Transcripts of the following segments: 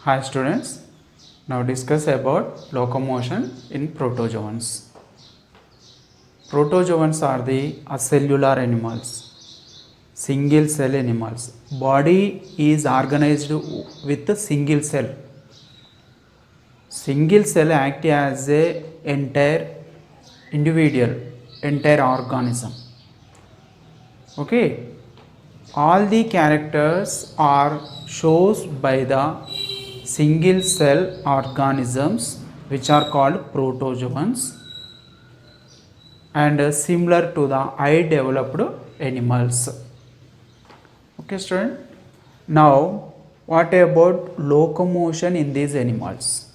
Hi students, now discuss about locomotion in protozoans. Protozoans are the acellular animals, single cell animals. Body is organized with a single cell. Single cell act as a entire individual, entire organism. Okay, all the characters are shown by the single cell organisms which are called protozoans and similar to the eye developed animals. Okay student, now what about locomotion in these animals?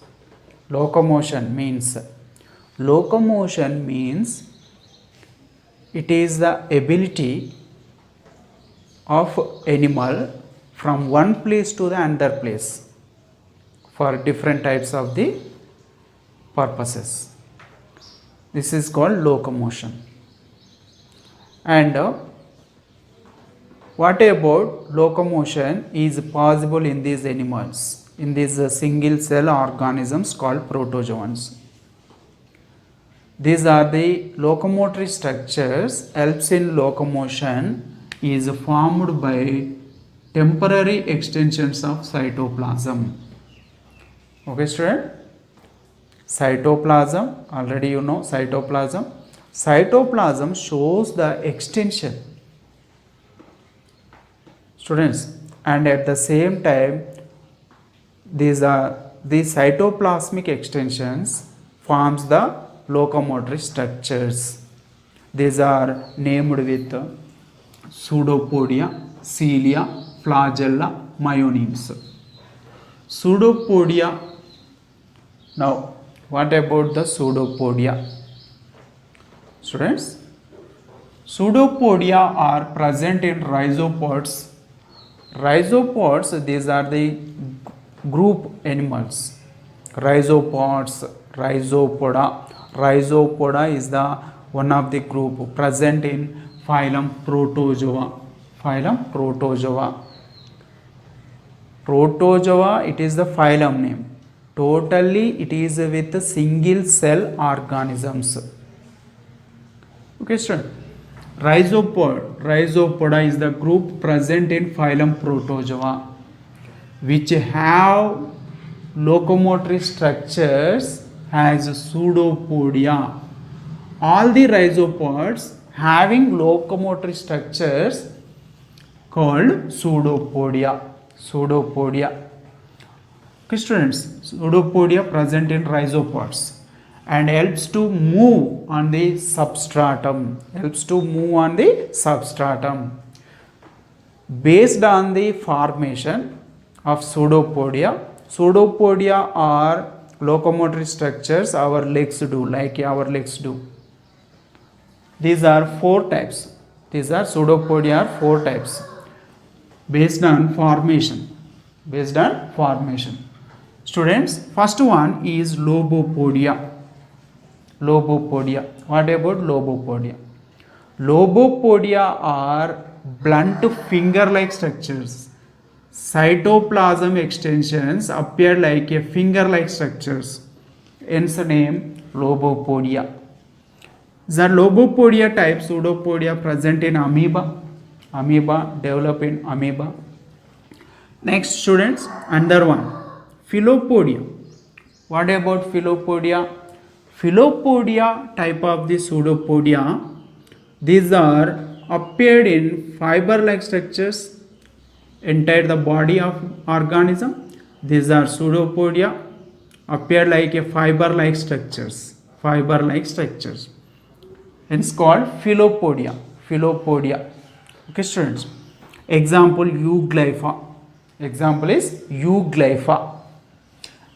Locomotion means it is the ability of animal from one place to the another place for different types of the purposes. This is called locomotion. And what about locomotion is possible in these animals, in these single cell organisms called protozoans. These are the locomotory structures helps in locomotion is formed by temporary extensions of cytoplasm. Okay student, cytoplasm, already you know cytoplasm. Cytoplasm shows the extension, students, and at the same time these cytoplasmic extensions forms the locomotory structures. These are named with pseudopodia, cilia, flagella, myonemes. Pseudopodia. Now, what about the pseudopodia? Students, pseudopodia are present in rhizopods. Rhizopods, these are the group animals. Rhizopods, rhizopoda. Rhizopoda is the one of the group present in phylum Protozoa. Phylum Protozoa. Protozoa, it is the phylum name. Totally it is with single cell organisms. Okay student. Rhizopoda is the group present in phylum Protozoa which have locomotory structures as pseudopodia. All the rhizopods having locomotory structures called pseudopodia. Pseudopodia. Okay students, pseudopodia present in rhizopods and helps to move on the substratum. Based on the formation of pseudopodia. Pseudopodia are locomotory structures our legs do, like our legs do. These are four types. These are pseudopodia are four types based on formation. Students, first one is lobopodia. What about lobopodia? Lobopodia are blunt finger-like structures. Cytoplasm extensions appear like a finger-like structures. Hence the name lobopodia. The lobopodia type pseudopodia present in amoeba. Amoeba develop in amoeba. Next students, another one, Filopodia. What about Filopodia? Filopodia type of the pseudopodia. These are appeared in fiber-like structures entire the body of organism. These are pseudopodia appear like a fiber-like structures. Hence called Filopodia. Okay students. Example Euglypha. Example is Euglypha.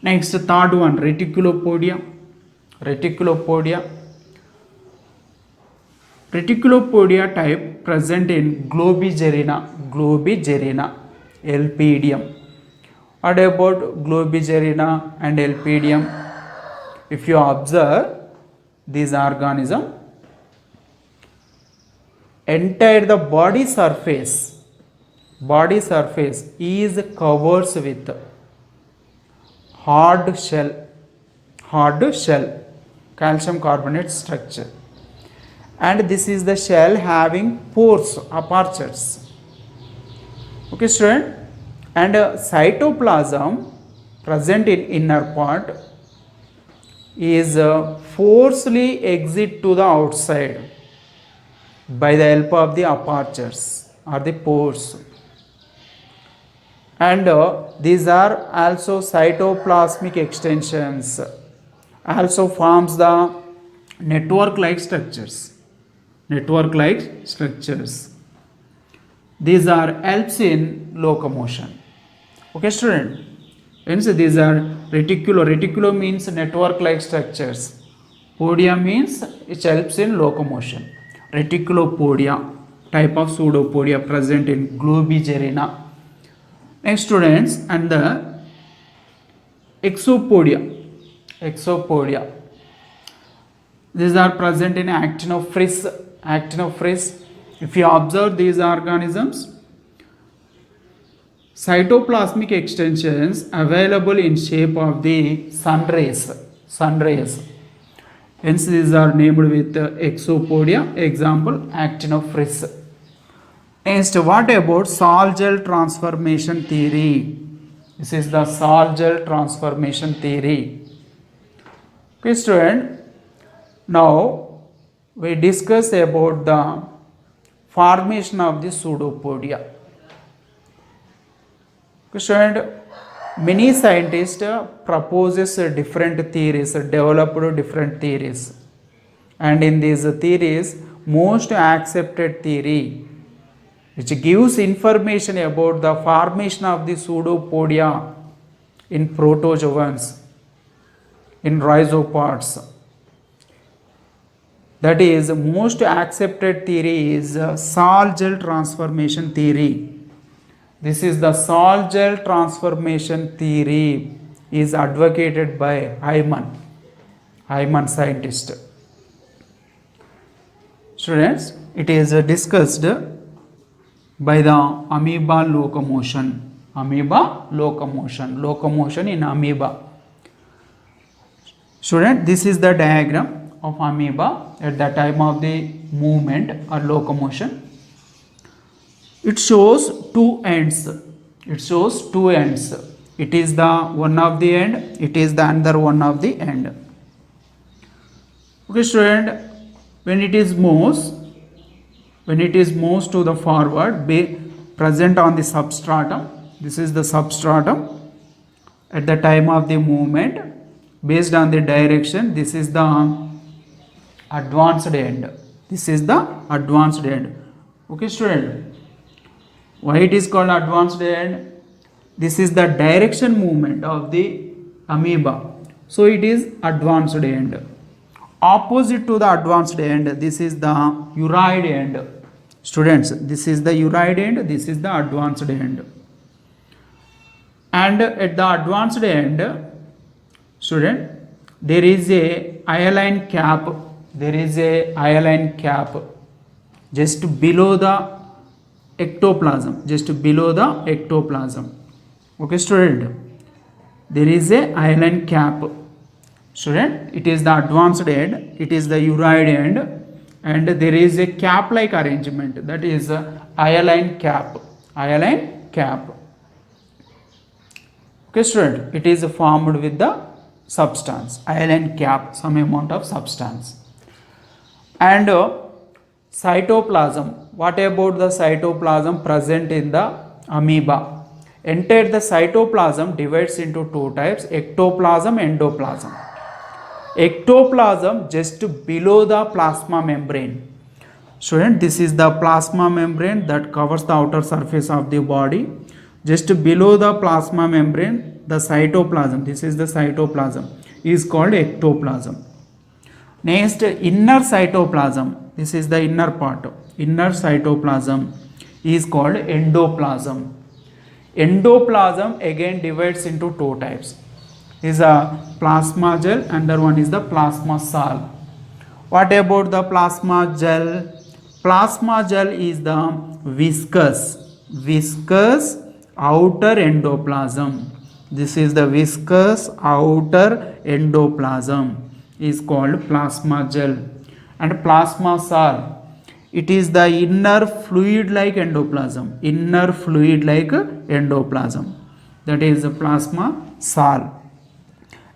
Next, third one, Reticulopodia. Reticulopodia type present in Globigerina, Elpidium. What about Globigerina and Elpidium? If you observe these organism, entire the body surface is covered with hard shell, calcium carbonate structure, and this is the shell having pores, apertures. Okay, student, and cytoplasm present in inner part is forcefully exit to the outside by the help of the apertures or the pores, and these are also cytoplasmic extensions, also forms the network like structures, these are helps in locomotion. Okay, student, hence these are reticulo means network like structures, podia means it helps in locomotion. Reticulopodia type of pseudopodia present in Globigerina. Next, students, and the exopodia, these are present in actinophrys. If you observe these organisms, cytoplasmic extensions available in shape of the sun rays, hence these are named with exopodia. Example, actinophrys. Next, what about Sol-Gel transformation theory? This is the Sol-Gel transformation theory. Okay, student, now we discuss about the formation of the pseudopodia. Okay, student, many scientists proposes different theories, developed different theories, and in these theories, most accepted theory which gives information about the formation of the pseudopodia in protozoans, in rhizopods. That is, most accepted theory is Sol-Gel transformation theory. This is the Sol-Gel transformation theory is advocated by Hyman scientist. Students, it is discussed by the amoeba locomotion in amoeba. Student, this is the diagram of amoeba at the time of the movement or locomotion. It shows two ends. It is the one of the end, it is the another one of the end. Okay, student, when it is moves to the forward, be present on the substratum. This is the substratum at the time of the movement. Based on the direction, this is the advanced end. Okay, student, why it is called advanced end? This is the direction movement of the amoeba, so it is advanced end. Opposite to the advanced end, this is the uroid end. Students, this is the uroid end, this is the advanced end. And at the advanced end, student, there is a hyaline cap. Just below the ectoplasm. Okay, student, there is a hyaline cap. Student, it is the advanced end, it is the uroid end, and there is a cap like arrangement, that is a hyaline cap. Okay, student, it is formed with the substance, hyaline cap, some amount of substance. And cytoplasm, what about the cytoplasm present in the amoeba? Entire the cytoplasm divides into two types, ectoplasm, endoplasm. Ectoplasm just below the plasma membrane. Student, this is the plasma membrane that covers the outer surface of the body. Just below the plasma membrane, the cytoplasm, this is the cytoplasm, is called ectoplasm. Next, inner cytoplasm, this is the inner part. Inner cytoplasm is called endoplasm. Endoplasm again divides into two types. Is a plasma gel, another one is the plasma sal. What about the plasma gel? Plasma gel is the viscous outer endoplasm. This is the viscous outer endoplasm is called plasma gel. And plasma cell, it is the inner fluid like endoplasm, inner fluid like endoplasm, that is the plasma cell.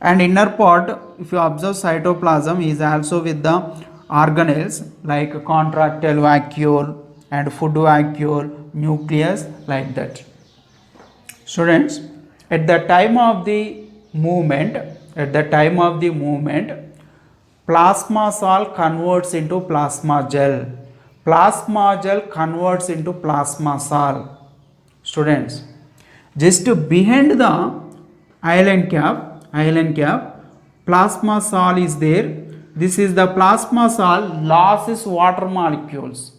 And inner part, if you observe, cytoplasm is also with the organelles like contractile vacuole and food vacuole, nucleus, like that. Students, at the time of the movement, plasma cell converts into plasma gel. Plasma gel converts into plasma cell. Students, just behind the island cap, plasma cell is there. This is the plasma cell loses water molecules.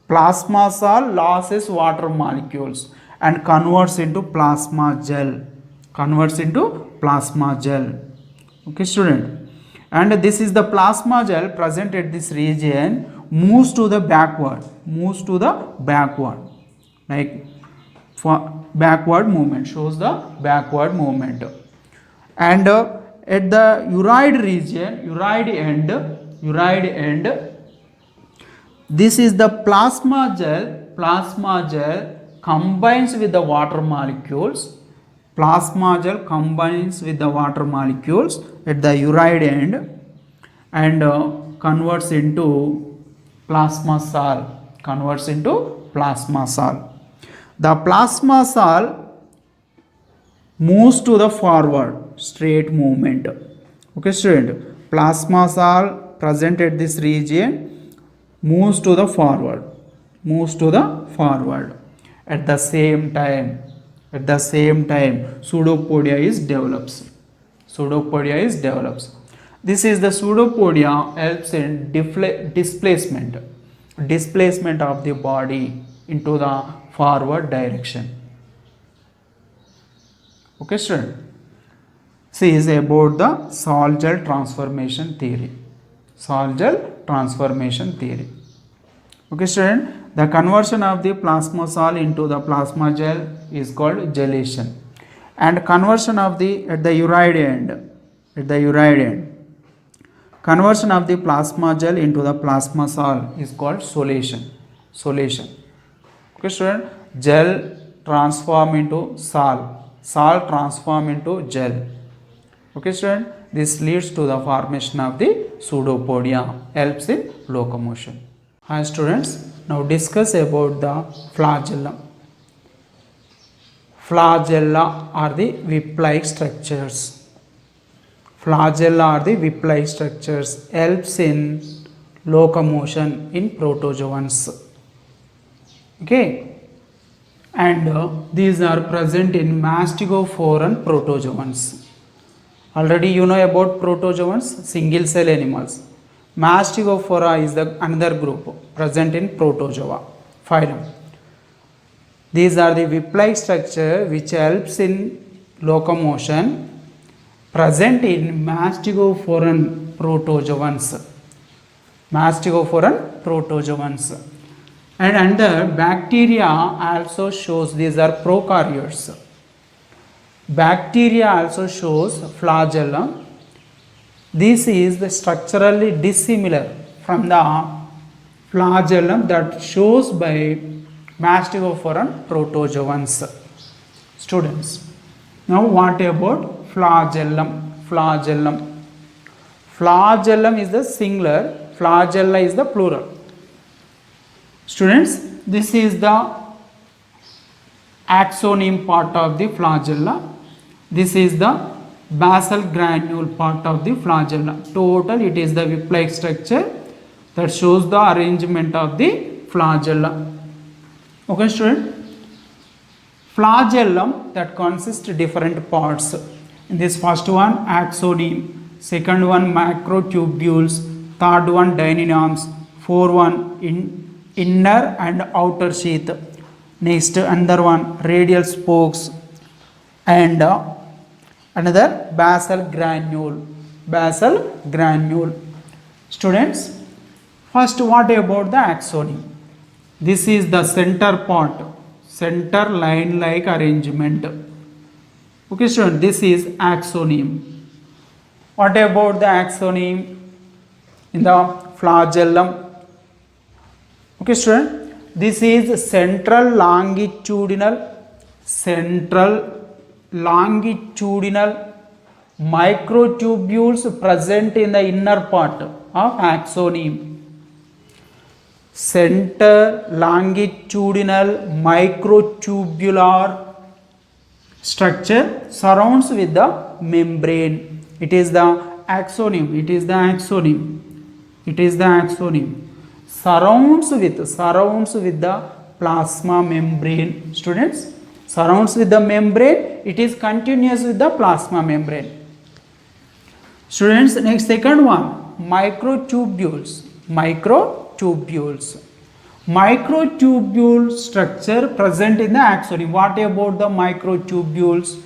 Plasma cell loses water molecules and converts into plasma gel. Okay, student. And this is the plasma gel present at this region moves to the backward, like for backward movement, shows the backward movement. And at the uroid region, uroid end, this is the plasma gel combines with the water molecules. Plasma gel combines with the water molecules at the uroid end and converts into plasma cell. The plasma cell moves to the forward, straight movement. Okay, student. Plasma cell present at this region moves to the forward. At the same time, pseudopodia is develops. This is the pseudopodia helps in displacement of the body into the forward direction. Okay, student. See is about the Sol-Gel transformation theory. Okay, student. The conversion of the plasma cell into the plasma gel is called gelation, and conversion of the at the uroid end, conversion of the plasma gel into the plasma cell is called solation. Okay, student. Gel transform into sal transform into gel. Okay, student. This leads to the formation of the pseudopodia, helps in locomotion. Hi students, now discuss about the flagella. Flagella are the whip-like structures. Helps in locomotion in protozoans. Okay, and these are present in mastigophorans protozoans. Already you know about protozoans, single cell animals. Mastigophora is the another group present in protozoa phylum. These are the whip-like structure which helps in locomotion, present in mastigophoran protozoans. And under bacteria also shows, these are prokaryotes. Bacteria also shows flagellum. This is the structurally dissimilar from the flagellum that shows by mastigophoran protozoans. Students, now what about flagellum? Flagellum is the singular, flagella is the plural. Students, this is the axoneme part of the flagella. This is the basal granule part of the flagella. Total it is the whip-like structure that shows the arrangement of the flagella. Okay, student. Flagellum that consists of different parts. In this first one axoneme, second one macrotubules, third one dynamomes, fourth one inner and outer sheath. Next another one radial spokes and another basal granule. Students, first what about the axoneme? This is the center part, center line like arrangement. Okay student, this is axoneme. What about the axoneme in the flagellum? Okay student, this is central longitudinal microtubules present in the inner part of axoneme. Center longitudinal microtubular structure surrounds with the membrane. It is the axoneme. Surrounds with the plasma membrane. Students, surrounds with the membrane. It is continuous with the plasma membrane. Students, next second one, microtubule structure present in the axoneme. What about the microtubules?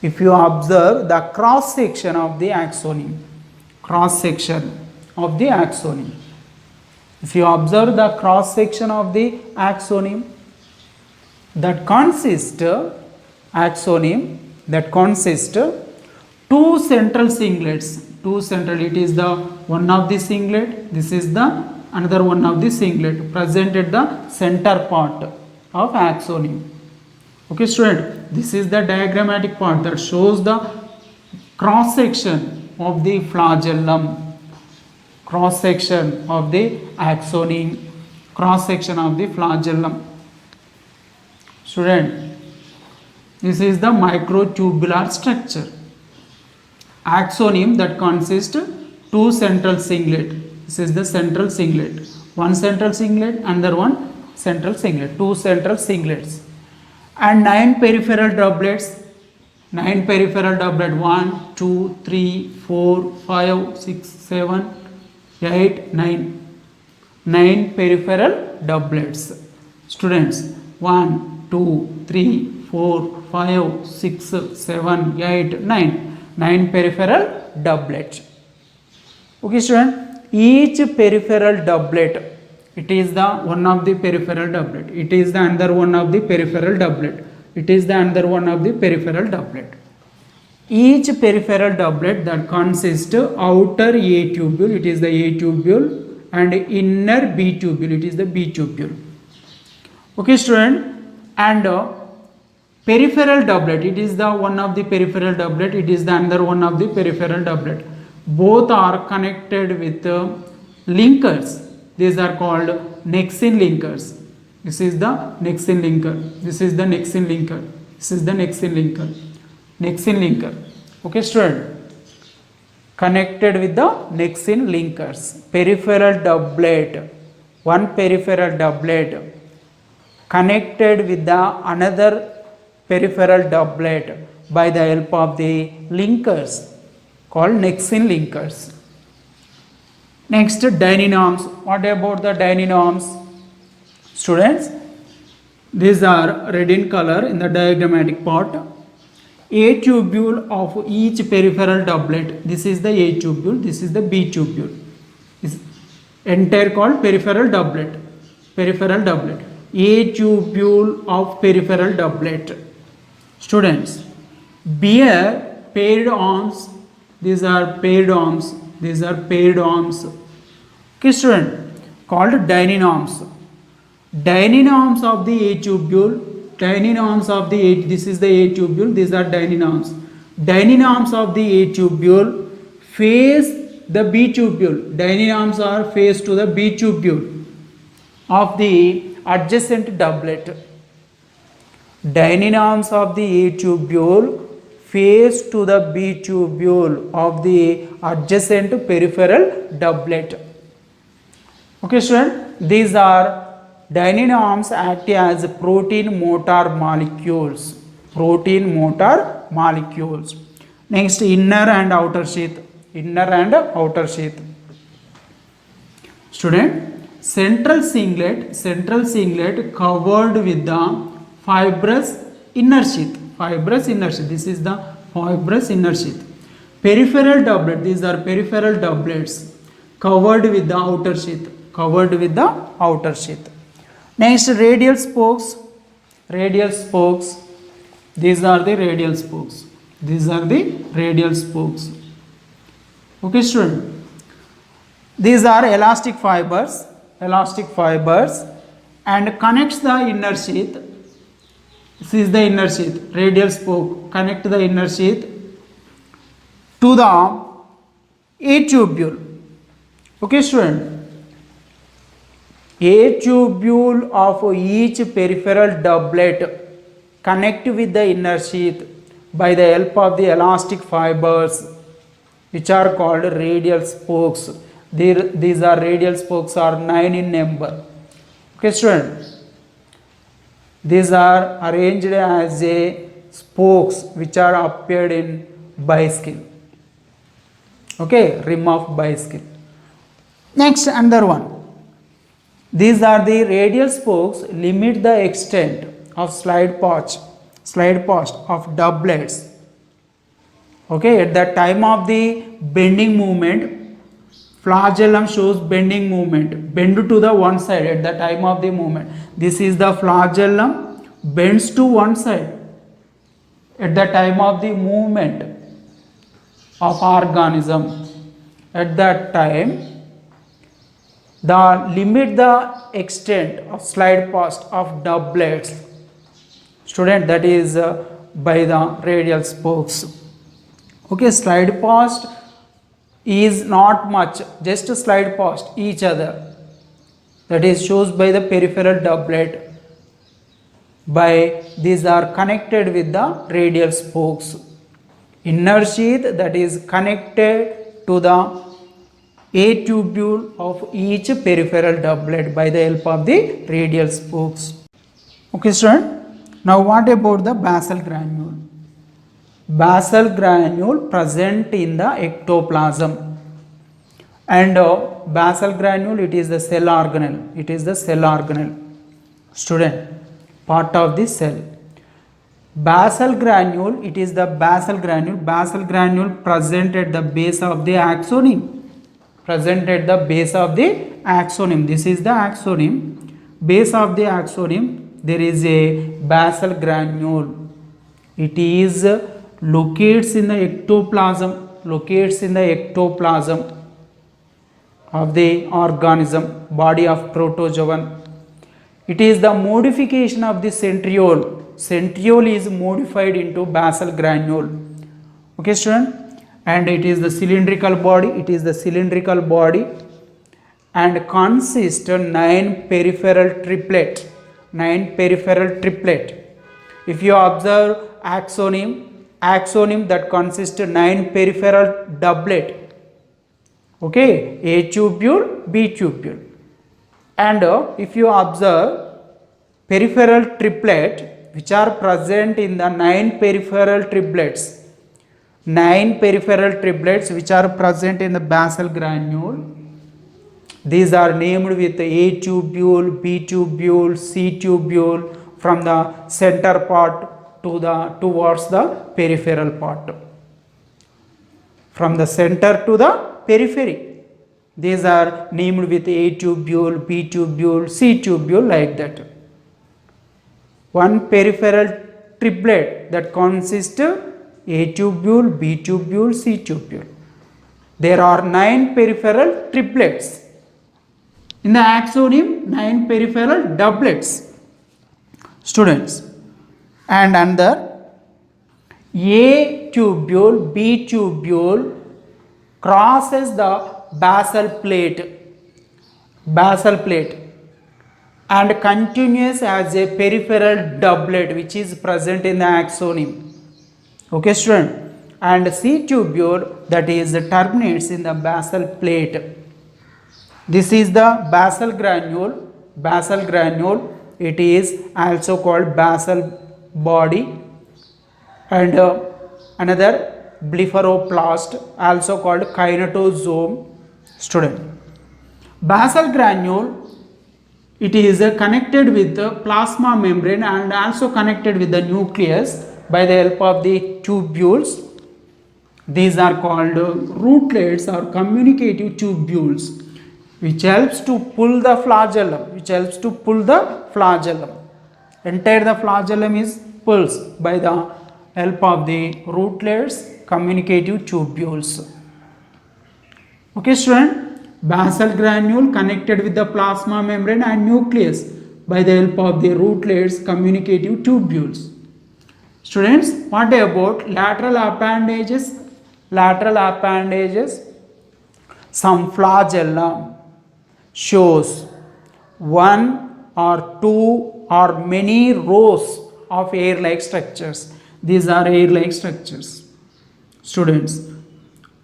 If you observe the cross section of the axoneme, if you observe the cross section of the axoneme, that consists two central singlets. It is the one of the singlet, this is the another one of the singlet present at the center part of axoneme. Okay student, this is the diagrammatic part that shows the cross section of the flagellum, cross section of the axoneme, cross section of the flagellum. Student, this is the microtubular structure. Axoneme that consists two central singlet. This is the central singlet. One central singlet, another one central singlet. Two central singlets. And 9 peripheral doublets. 1, 2, 3, 4, 5, 6, 7, 8, 9. 9 peripheral doublets. Students, 1, 2, 3, 4, 5, 6, 7, 8, 9. 9 peripheral doublets. Okay student, each peripheral doublet, it is the one of the peripheral doublet, it is the another one of the peripheral doublet, each peripheral doublet that consists outer A tubule, it is the A tubule, and inner B tubule, it is the B tubule. Okay student, and peripheral doublet, it is the one of the peripheral doublet, it is the another one of the peripheral doublet. Both are connected with linkers. These are called Nexin linkers. This is the Nexin linker. Nexin linker. Okay student, connected with the Nexin linkers. Peripheral doublet, one peripheral doublet connected with the another peripheral doublet by the help of the linkers called Nexin linkers. Next, dyninomes. What about the dyninomes? Students, these are red in color in the diagrammatic part. A tubule of each peripheral doublet. This is the A tubule, this is the B tubule. This entire called peripheral doublet. A tubule of peripheral doublet. Students, bear paired arms. These are paired arms. Okay student, called dyninomes. Dyninomes of the A tubule, this is the A tubule, these are dyninomes. Dyninomes of the A tubule face the B tubule. Dyninomes are face to the B tubule of the adjacent doublet. Dyninomes of the A tubule face to the B tubule of the adjacent peripheral doublet. Okay student, these are dyninomes act as protein motor molecules. Next, inner and outer sheath. Student, central singlet covered with the fibrous inner sheath. This is the fibrous inner sheath. Peripheral doublet, these are peripheral doublets covered with the outer sheath. Next, radial spokes. These are the radial spokes. These are the radial spokes. Okay, student. These are elastic fibers, and connects the inner sheath. This is the inner sheath, radial spoke. Connect the inner sheath to the atubule. Okay, student. Atubule of each peripheral doublet connect with the inner sheath by the help of the elastic fibers, which are called radial spokes. These are radial spokes, are 9 in number. Okay, student. These are arranged as a spokes which are appeared in bicycle. Okay, rim of bicycle. Next, another one. These are the radial spokes limit the extent of slide path of doublets. Okay, at the time of the bending movement, flagellum shows bending movement, bend to the one side at the time of the movement. This is the flagellum bends to one side at the time of the movement of organism. At that time, the limit the extent of slide path of doublets, student, that is by the radial spokes. Okay, slide path is not much, just a slide past each other, that is shows by the peripheral doublet. By these are connected with the radial spokes. Inner sheath that is connected to the atubule of each peripheral doublet by the help of the radial spokes. Okay, student. Now what about the basal granule? Basal granule present in the ectoplasm, and basal granule, it is the cell organelle. It is the cell organelle, student, part of the cell. Basal granule, it is the basal granule. Basal granule present at the base of the axoneme. Present at the base of the axoneme. This is the axoneme. Base of the axoneme, there is a basal granule. It is locates in the ectoplasm, of the organism, body of protozoan. It is the modification of the centriole. Centriole is modified into basal granule. Okay, student. And it is the cylindrical body. And consists of 9 peripheral triplet. If you observe axoneme that consists of 9 peripheral doublet. Okay, A tubule, B tubule. And if you observe peripheral triplet, which are present in the 9 peripheral triplets, which are present in the basal granule. These are named with A tubule, B tubule, C tubule, from the center part towards the peripheral part. From the center to the periphery. These are named with A tubule, B tubule, C tubule, like that. One peripheral triplet that consists A tubule, B tubule, C tubule. There are 9 peripheral triplets. In the axoneme, 9 peripheral doublets, students. And under A tubule, B tubule crosses the basal plate and continues as a peripheral doublet which is present in the axoneme. Okay, student. And C tubule, that is terminates in the basal plate. This is the basal granule. It is also called basal body, and another blepharoplast, also called kinetosome, student. Basal granule, it is connected with the plasma membrane and also connected with the nucleus by the help of the tubules. These are called rootlets or communicative tubules, which helps to pull the flagellum. Entire the flagellum is pulse by the help of the rootlets communicative tubules. Okay student, basal granule connected with the plasma membrane and nucleus by the help of the rootlets communicative tubules. Students, what about lateral appendages? Lateral appendages, some flagella shows one or two or many rows of hair-like structures. These are hair-like structures. Students,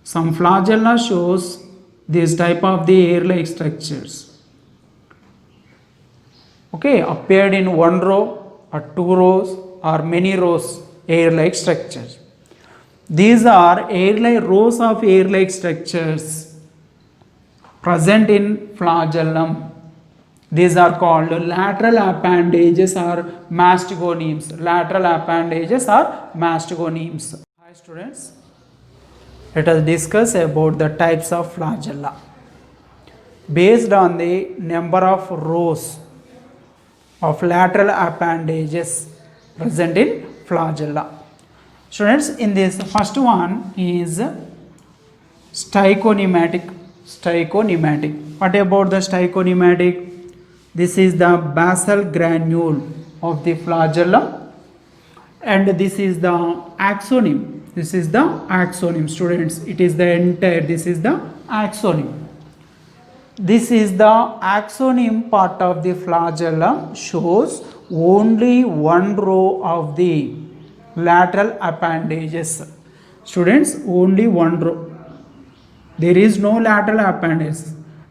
some flagella shows this type of the hair-like structures. Okay, appeared in one row or two rows or many rows hair-like structures. These are hair-like rows of hair-like structures present in flagellum. These are called lateral appendages or mastigonemes. Lateral appendages or mastigonemes. Hi students, let us discuss about the types of flagella. Based on the number of rows of lateral appendages present in flagella. Students, in this first one is stichonematic. Stichonematic. What about the stichonematic? This is the basal granule of the flagellum and this is the axoneme. This is the axoneme, students. It is the entire, this is the axoneme. This is the axoneme part of the flagellum, shows only one row of the lateral appendages. Students, only one row. There is no lateral appendage.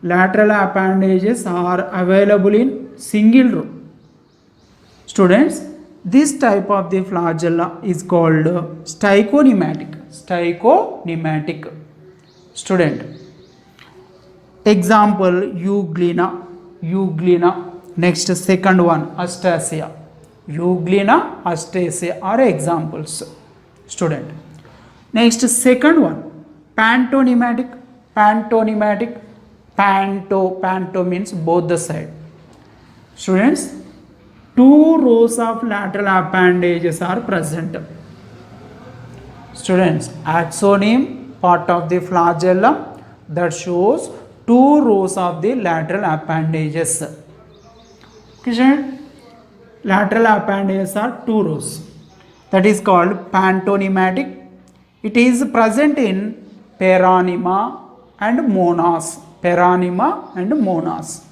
Lateral appendages are available in single row. Students, this type of the flagella is called stichonematic. Stichonematic. Student, example euglena. Euglena. Next, second one Astacia. Euglena, Astacia are examples. Student, next second one pantonematic. Pantonematic. Panto means both the side. Students, two rows of lateral appendages are present. Students, axoneme part of the flagellum that shows two rows of the lateral appendages. Okay, students? Lateral appendages are two rows. That is called pantonematic. It is present in peronema and monas. Peronema and monas.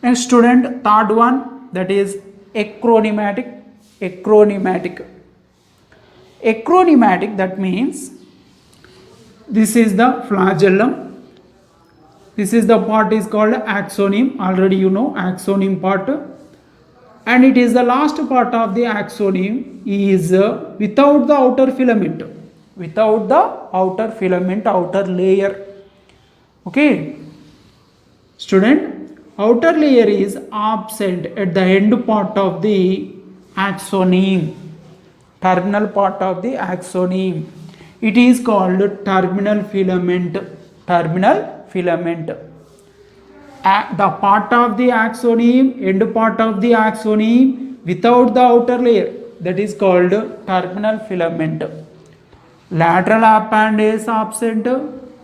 Next student, third one, that is acronematic. Acronematic. Acronematic, that means this is the flagellum. This is the part is called axoneme. Already you know axoneme part. And it is the last part of the axoneme is without the outer filament. Without the outer filament, outer layer. Okay. Student, outer layer is absent at the end part of the axoneme. Terminal part of the axoneme. It is called terminal filament. Terminal filament. The part of the axoneme, end part of the axoneme without the outer layer, that is called terminal filament. Lateral appendage is absent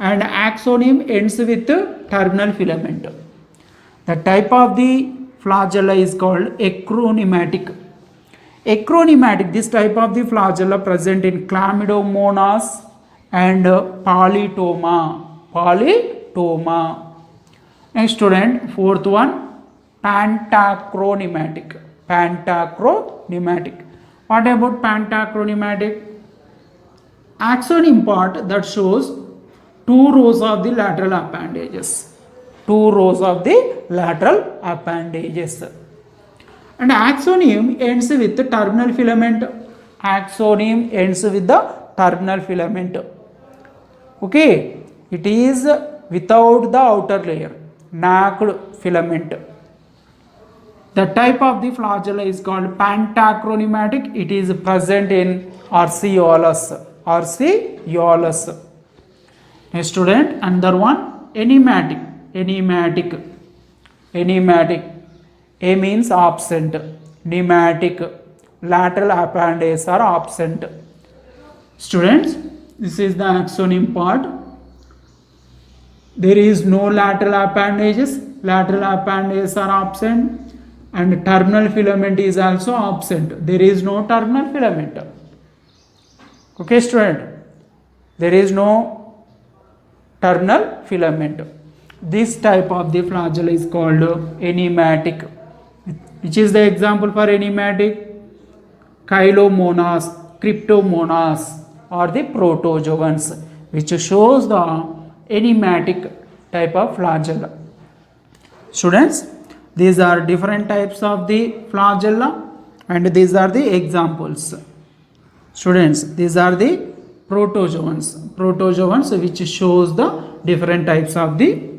and axoneme ends with terminal filament. The type of the flagella is called acronematic. Acronematic, this type of the flagella present in chlamydomonas and polytoma. Polytoma. Next student, fourth one, pantacronematic. Pantacronematic. What about pantacronematic? Axoneme part that shows two rows of the lateral appendages. Two rows of the lateral appendages. And axoneme ends with the terminal filament. Axoneme ends with the terminal filament. Okay, it is without the outer layer, nacked filament. The type of the flagella is called pantacronematic. It is present in arceolus. Arceolus. Next student, another one, enigmatic. Enigmatic. Enigmatic. A means absent. Pneumatic. lateral appendages are absent. Students, this is the axonym part. There is no lateral appendages are absent, and terminal filament is also absent. There is no terminal filament. Okay, student, there is no terminal filament. This type of the flagella is called enigmatic. Which is the example for enigmatic? Chylomonas, Cryptomonas, or the protozoans, which shows the enigmatic type of flagella. Students, these are different types of the flagella, and these are the examples. Students, these are the protozoans which shows the different types of the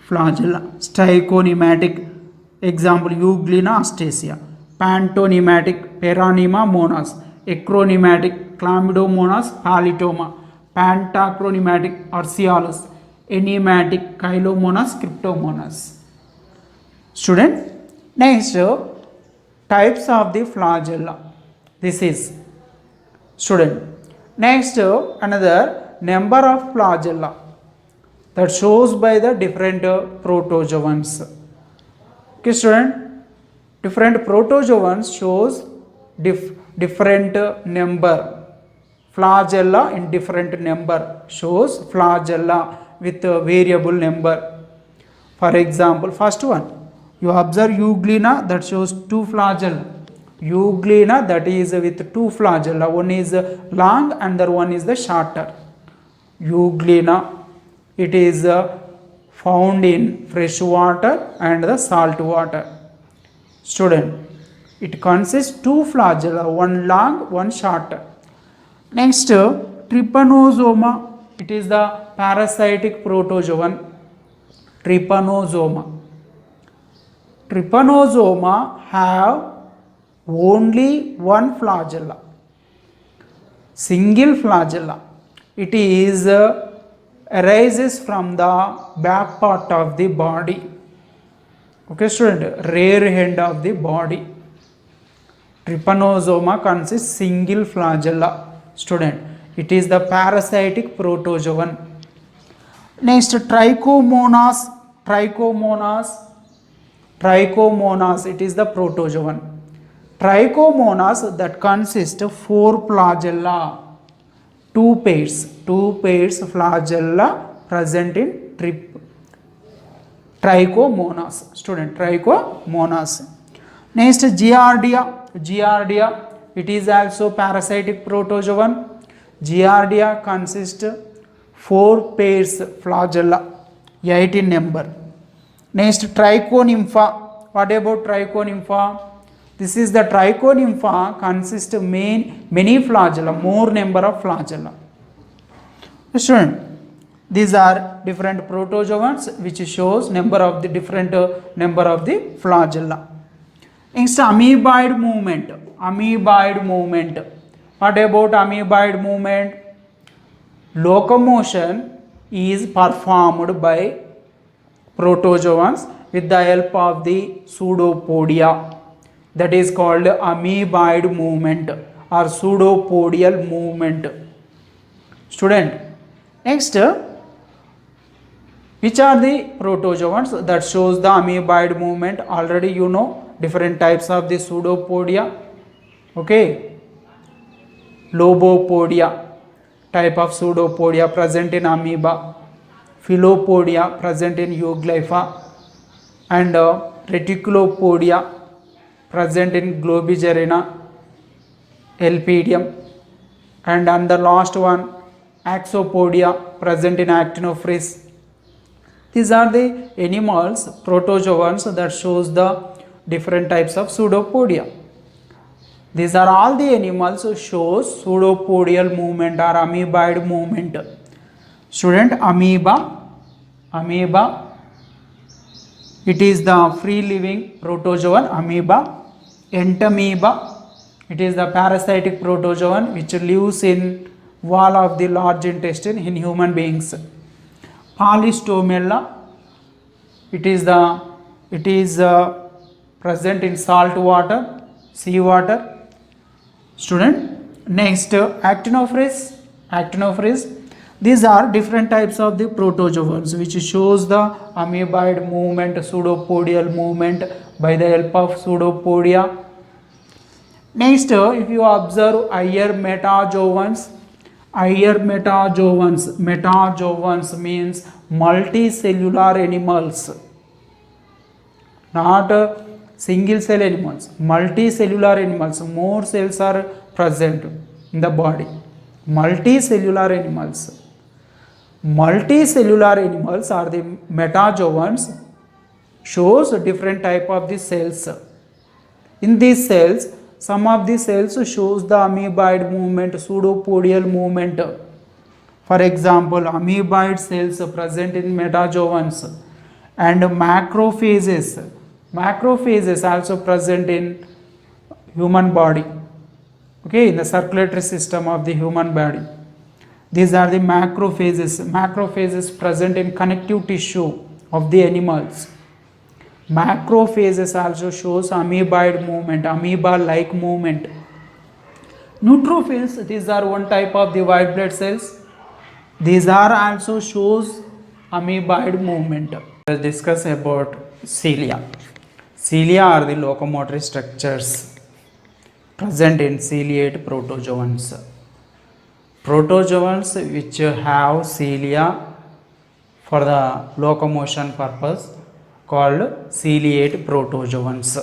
flagella. Stychonematic, example Euglena astacia. Pantonymatic, Peranima monas. Acronematic, Chlamydomonas pallidoma. Pantacronymatic, Urceolus. Enigmatic, Chylomonas, Cryptomonas. Student, next types of the flagella. This is student. Next, another number of flagella that shows by the different protozoans. Okay, student, different protozoans shows different number. Flagella in different number shows flagella with a variable number. For example, first one, you observe Euglena that shows 2 flagella. Euglena that is with 2 flagella, one is long and the one is the shorter. Euglena, it is found in fresh water and the salt water. Student, it consists 2 flagella, one long, one shorter. Next, Trypanosoma, it is the parasitic protozoan. Trypanosoma have only one flagella, single flagella. It is arises from the back part of the body. Okay, student, rear end of the body. Trypanosoma consists single flagella. Student, it is the parasitic protozoan. Next, Trichomonas, it is the protozoan. Trichomonas that consist of 4 flagella, 2 pairs flagella present in Trichomonas. Student, Trichomonas. Next, Giardia, it is also parasitic protozoan. Giardia consists 4 pairs flagella, 8 in number. Next, Trichonympha. What about Trichonympha? This is the Trichonympha consists of many flagella, more number of flagella. Student, these are different protozoans which shows number of the different number of the flagella. Next, amoeboid movement. What about amoeboid movement? Locomotion is performed by protozoans with the help of the pseudopodia. That is called amoeboid movement or pseudopodial movement. Student, next, which are the protozoans that shows the amoeboid movement? Already you know different types of the pseudopodia. Okay, Lobopodia type of pseudopodia present in amoeba, Philopodia present in Euglypha, and Reticulopodia present in Globigerina, Elpidium, and the last one Axopodia present in Actinophrys. These are the animals, protozoans that shows the different types of pseudopodia. These are all the animals who shows pseudopodial movement or amoeboid movement. Student, amoeba, it is the free living protozoan amoeba. Entamoeba, it is the parasitic protozoan which lives in wall of the large intestine in human beings. Polystomella, it is present in salt water, sea water. Student, next actinophores. Actinophores. These are different types of the protozoans which shows the amoeboid movement, pseudopodial movement by the help of pseudopodia. Next, if you observe higher metazoans, metazoans means multicellular animals, not single cell animals, multicellular animals, more cells are present in the body, multicellular animals. Multicellular animals are the metazoans, shows different type of the cells. In these cells, some of the cells shows the amoeboid movement, pseudopodial movement. For example, amoeboid cells present in metazoans and macrophages. Macrophages also present in human body. Okay, in the circulatory system of the human body. These are the macrophages. Macrophages present in connective tissue of the animals. Macrophages also shows amoeboid movement, amoeba-like movement. Neutrophils, these are one type of the white blood cells. These are also shows amoeboid movement. Let's discuss about cilia. Cilia are the locomotor structures present in ciliate protozoans. Protozoans which have cilia for the locomotion purpose called ciliate protozoans.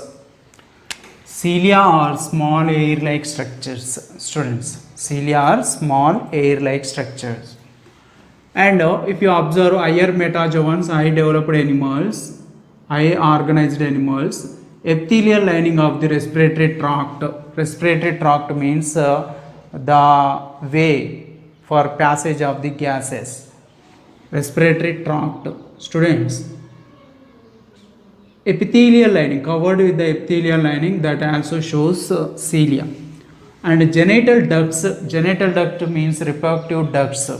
Cilia are small hair-like structures. Students, cilia are small hair-like structures. And if you observe higher metazoans, high developed animals, high organized animals, epithelial lining of the respiratory tract. Respiratory tract means the way for passage of the gases. Respiratory tract. Students, epithelial lining, covered with the epithelial lining, that also shows cilia. And genital duct means reproductive ducts,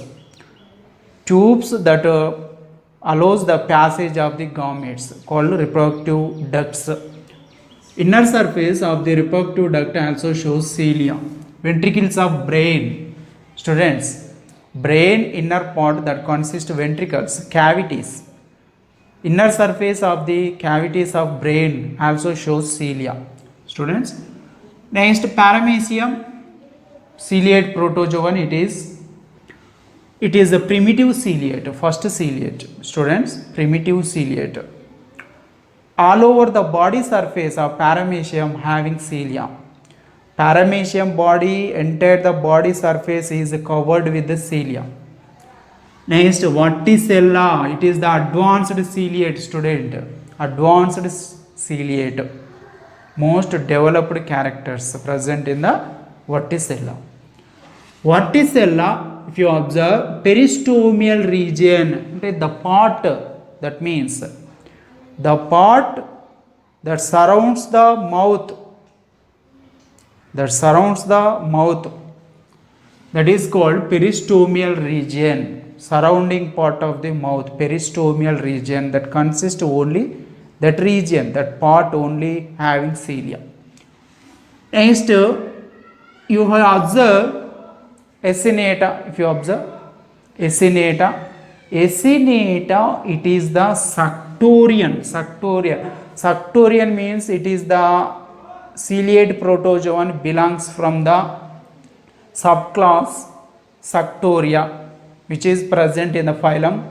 tubes that allows the passage of the gametes, called reproductive ducts. Inner surface of the reproductive duct also shows cilia. Ventricles of brain. Students, brain inner part that consists of ventricles, cavities. Inner surface of the cavities of brain also shows cilia. Students, next paramecium, ciliate protozoan. It is a primitive ciliate, first ciliate. Students, primitive ciliate. All over the body surface of paramecium having cilia. Paramecium body, entire the body surface is covered with the cilia. Next, Vorticella, it is the advanced ciliate. Student, advanced ciliate, most developed characters present in the Vorticella. Vorticella, if you observe, peristomial region, the part, that means the part that surrounds the mouth, that is called peristomial region. Surrounding part of the mouth, peristomial region, that consists only that region, that part only having cilia. Next, you have observed Acinata. If you observe Acinata, it is the Suctorian. Suctorian means it is the ciliate protozoan, belongs from the subclass Suctoria, which is present in the phylum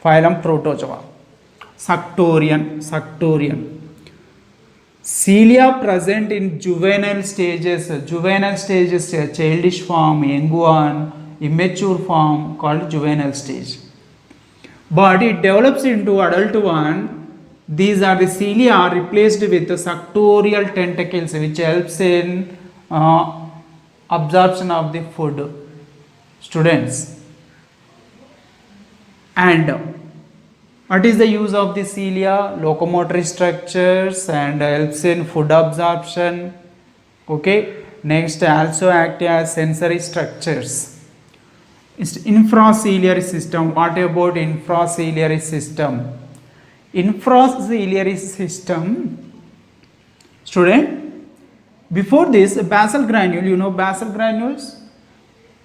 Protozoa. Suctorian. Cilia present in juvenile stages, childish form, young one, immature form, called juvenile stage. But it develops into adult one. These are the cilia replaced with the suctorial tentacles, which helps in absorption of the food. Students, and what is the use of the cilia? Locomotor structures and helps in food absorption. Okay, next also act as sensory structures. Infraciliary system. What about infraciliary system? Infraciliary system, student, Before this, basal granule, you know basal granules?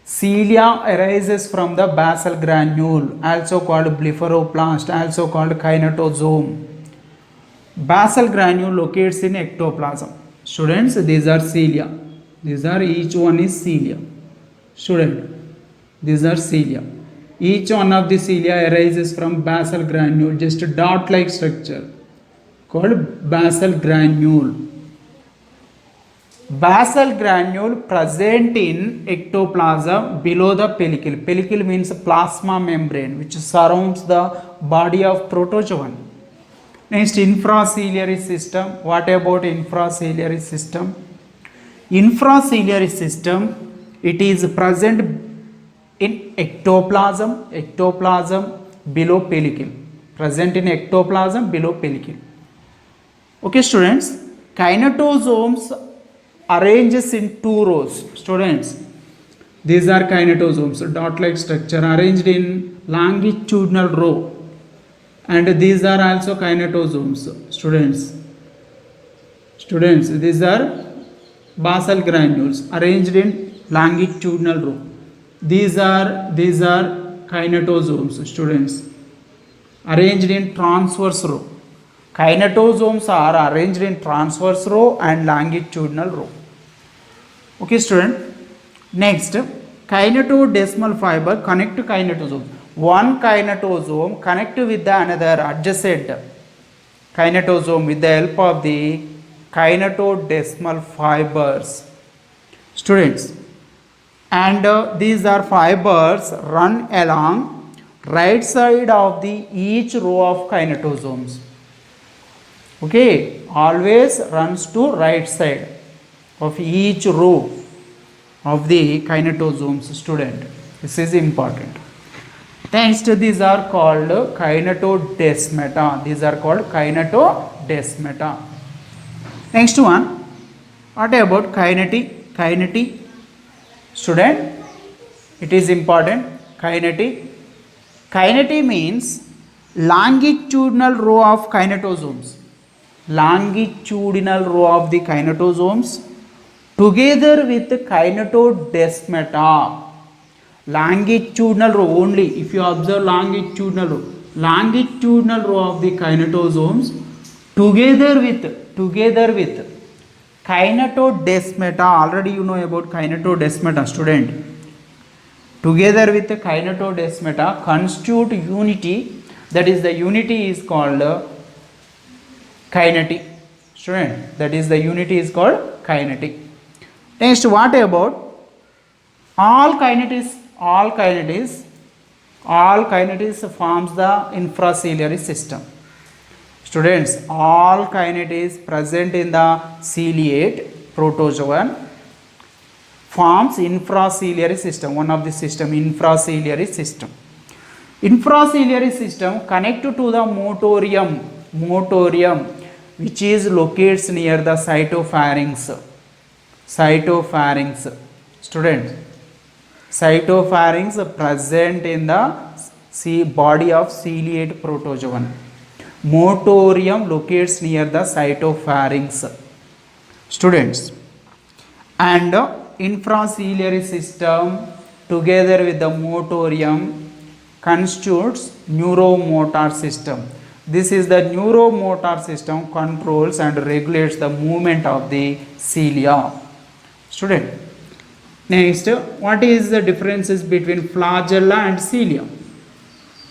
Cilia arises from the basal granule, also called blepharoplast, also called kinetosome. Basal granule locates in ectoplasm. Students, these are cilia. These are, each one is cilia. Student, these are cilia. Each one of the cilia arises from basal granule, just a dot-like structure called basal granule. Basal granule present in ectoplasm below the pellicle. Pellicle means plasma membrane which surrounds the body of protozoan. Next, infraciliary system. What about infraciliary system? Infraciliary system, it is present in ectoplasm below pellicle. Present in ectoplasm below pellicle. Okay, students, kinetosomes arranges in two rows. Students, these are kinetosomes, dot-like structure arranged in longitudinal row, and these are also kinetosomes. Students, these are basal granules arranged in longitudinal row. These are kinetosomes. Students, arranged in transverse row. Kinetosomes are arranged in transverse row and longitudinal row. Okay, student. Next, kinetodesmal fiber connect to kinetosome. One kinetosome connect with the another adjacent kinetosome with the help of the kinetodesmal fibers. Students, and these are fibers run along right side of the each row of kinetosomes. Okay, always runs to right side of each row of the kinetosomes. Student, this is important. Next, these are called kinetodesmata. These are called kinetodesmata. Next one, what about kinetic? Student, it is important. Kinetic means longitudinal row of kinetosomes. Longitudinal row of the kinetosomes together with kinetodesmata. Longitudinal row only. If you observe longitudinal row of the kinetosomes together with kinetodesmata. Already you know about kinetodesmata, student. Together with kinetodesmata constitute unity. That is, the unity is called kinetic. Student, that is, the unity is called kinetic. Next, what about all kinetics forms the infraciliary system. Students, all kinetics present in the ciliate protozoan forms infraciliary system. One of the system, infraciliary system. Infraciliary system connect to the motorium which is located near the cytopharynx. Students, cytopharynx present in the body of ciliate protozoan. Motorium locates near the cytopharynx. Students, and infraciliary system together with the motorium constitutes neuromotor system. This is the neuromotor system controls and regulates the movement of the cilia. Student, next, what is the differences between flagella and cilia?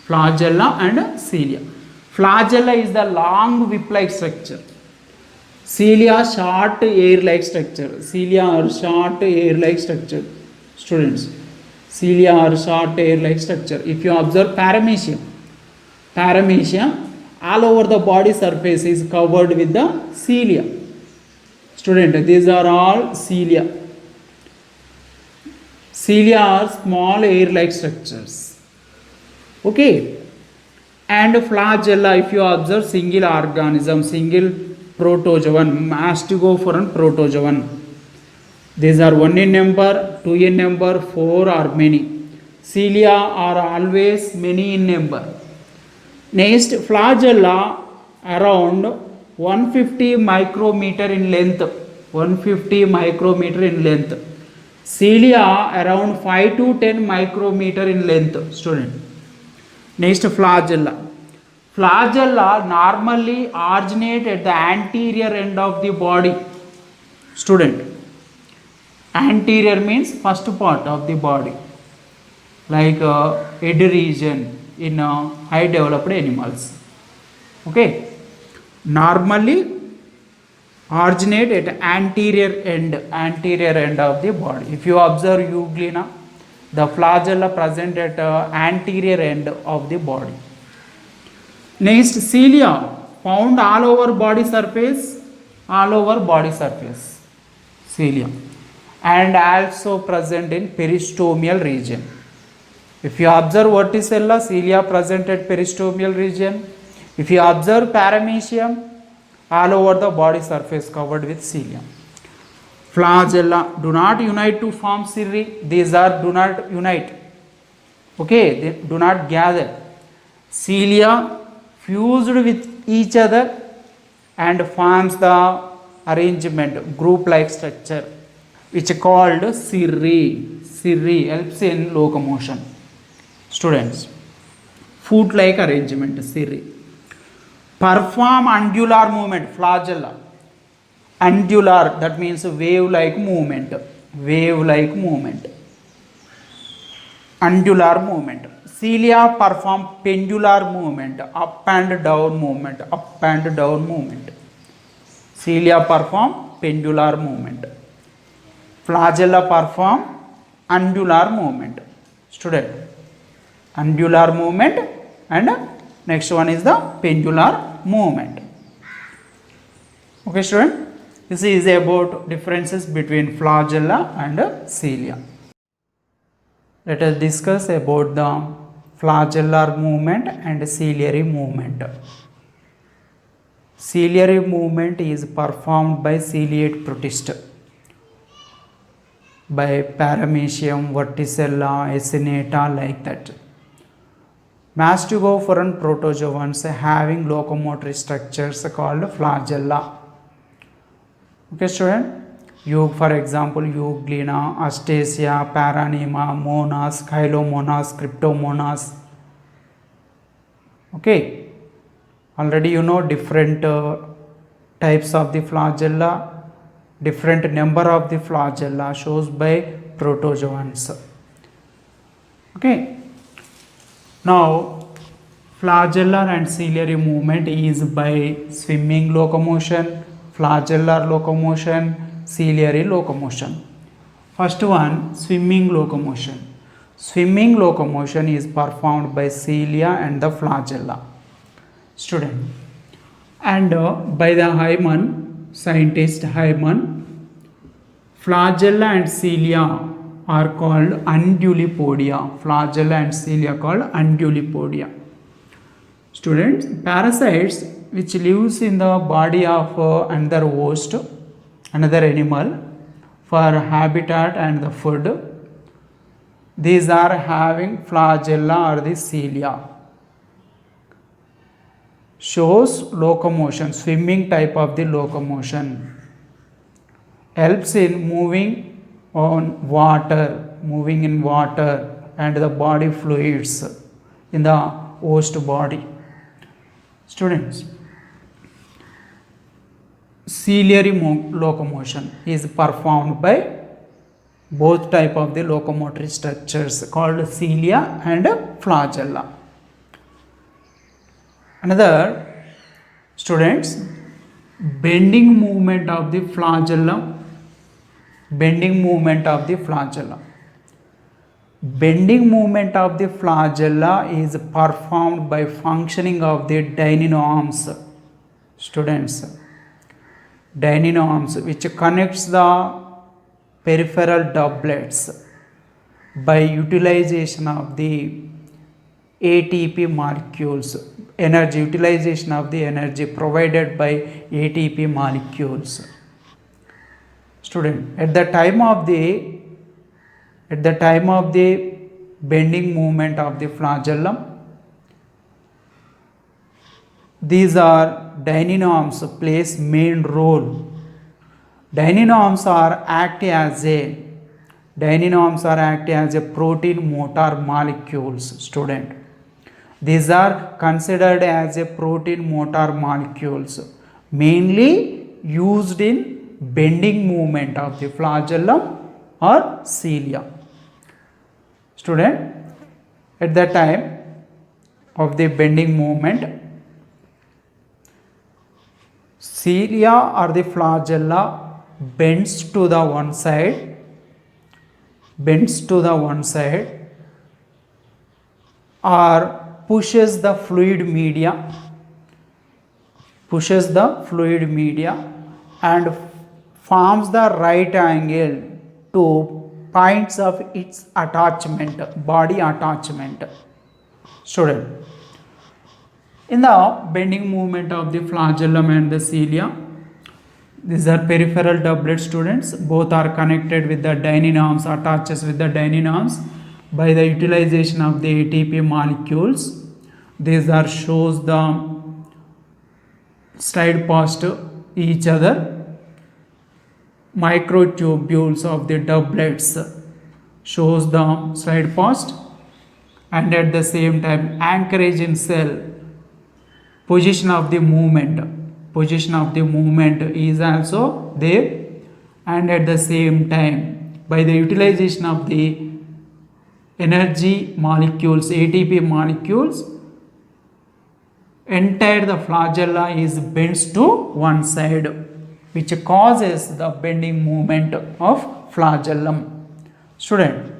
Flagella is the long whip-like structure. Cilia short hair-like structure. Students, cilia are short hair-like structure. If you observe paramecium, all over the body surface is covered with the cilia. Student, these are all cilia. Cilia are small hair-like structures. Okay. And flagella, if you observe single organism, single protozoan, mastigophorus protozoan. These are 1 in number, 2 in number, 4 or many. Cilia are always many in number. Next, flagella around 150 micrometer in length. 150 micrometer in length. Cilia around 5 to 10 micrometer in length, student. Next, flagella. Flagella normally originate at the anterior end of the body, student. Anterior means first part of the body, like head region in high developed animals. Okay, normally originate at anterior end of the body. If you observe euglena, the flagella present at anterior end of the body. Next, cilia found all over body surface, cilia, and also present in peristomial region. If you observe verticella, cilia present at peristomial region. If you observe paramecium, all over the body surface covered with cilia. Flagella do not unite to form cirri. These are do not unite. Okay, they do not gather. Cilia fused with each other and forms the arrangement, group-like structure, which is called cirri. Cirri helps in locomotion. Students, foot-like arrangement, cirri. Perform undular movement, flagella. Undular, that means wave-like movement. Undular movement. Cilia perform pendular movement, up and down movement. Cilia perform pendular movement. Flagella perform undular movement. Student, undular movement, and next one is the pendular movement. Okay, student, this is about differences between flagella and cilia. Let us discuss about the flagellar movement and ciliary movement. Ciliary movement is performed by ciliate protist, by paramecium, verticella, acinata, like that. Mastigophorans protozoans having locomotory structures called flagella. Okay, student. For example, euglena, astacia, paranema, monas, chylomonas, cryptomonas. Okay, already you know different types of the flagella, different number of the flagella shows by protozoans. Okay, now flagellar and ciliary movement is by swimming locomotion, flagellar locomotion, ciliary locomotion. First one, swimming locomotion. Swimming locomotion is performed by cilia and the flagella. Student, and by the Hyman, scientist Hyman, flagella and cilia are called undulipodia. Flagella and cilia called undulipodia. Students, parasites which lives in the body of another host, another animal, for habitat and the food, these are having flagella or the cilia. Shows locomotion, swimming type of the locomotion. Helps in moving in water and the body fluids in the host body. Students, ciliary locomotion is performed by both type of the locomotory structures called cilia and flagella. Another, students, bending movement of the flagella. Bending movement of the flagella is performed by functioning of the deinonyarms. Students, deinonyarms which connects the peripheral doublets by utilization of the ATP molecules, utilization of the energy provided by ATP molecules. Student, at the time of the bending movement of the flagellum, these are deinonyarms plays main role Dyninomes are act as a protein motor molecules, student. These are considered as a protein motor molecules, mainly used in bending movement of the flagellum or cilia. Student, at the time of the bending movement, cilia or the flagella bends to the one side, or pushes the fluid media and forms the right angle to points of its attachment, body attachment. Student, in the bending movement of the flagellum and the cilia, these are peripheral doublet, students. Both are connected with the dyninomes, attaches with the dyninomes by the utilization of the ATP molecules. These are shows the slide past each other. Microtubules of the doublets shows the slide past, and at the same time anchorage in cell, position of the movement is also there, and at the same time by the utilization of the energy molecules, ATP molecules, entire the flagella is bends to one side, which causes the bending movement of flagellum. Student,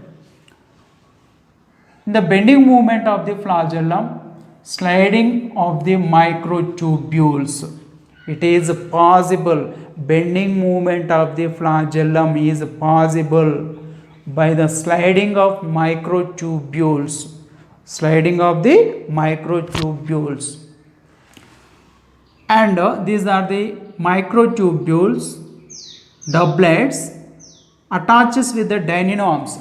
in the bending movement of the flagellum, sliding of the microtubules, it is possible. Bending movement of the flagellum is possible by the sliding of microtubules, and these are the microtubules doublets attaches with the dyninomes,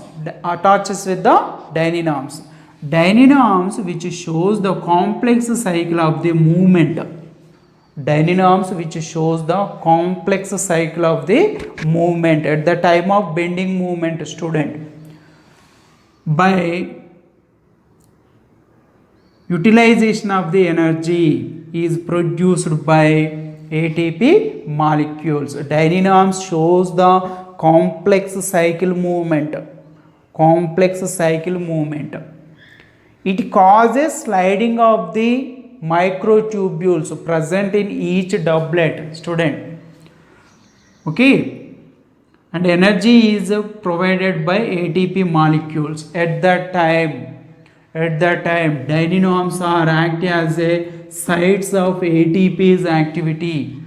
dyninomes which shows the complex cycle of the movement, at the time of bending movement. Student, by utilization of the energy is produced by ATP molecules. Dyninomes shows the complex cycle movement. It causes sliding of the microtubules present in each doublet. Student, okay, and energy is provided by ATP molecules. At that time dyninomes are act as a sites of ATP's activity.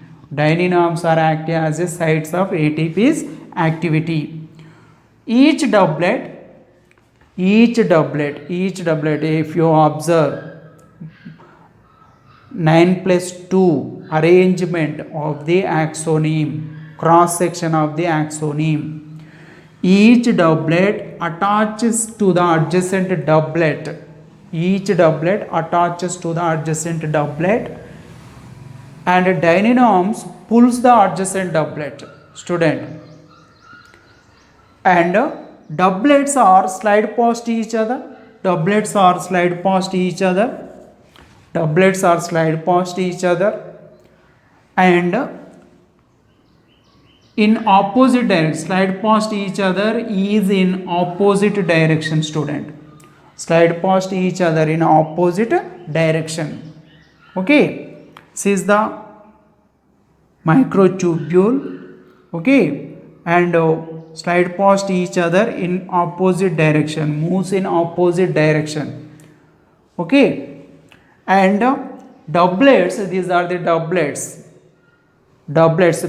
Each doublet, if you observe 9+2 arrangement of the axoneme, cross section of the axoneme, each doublet attaches to the adjacent doublet, and dyninomes pulls the adjacent doublet. Student, and doublets are slide past each other, and in opposite direction, slide past each other is in opposite direction. Student, slide past each other in opposite direction. Okay, this is the microtubule, okay, and slide past each other in opposite direction, moves in opposite direction. Okay, and doublets, these are the doublets,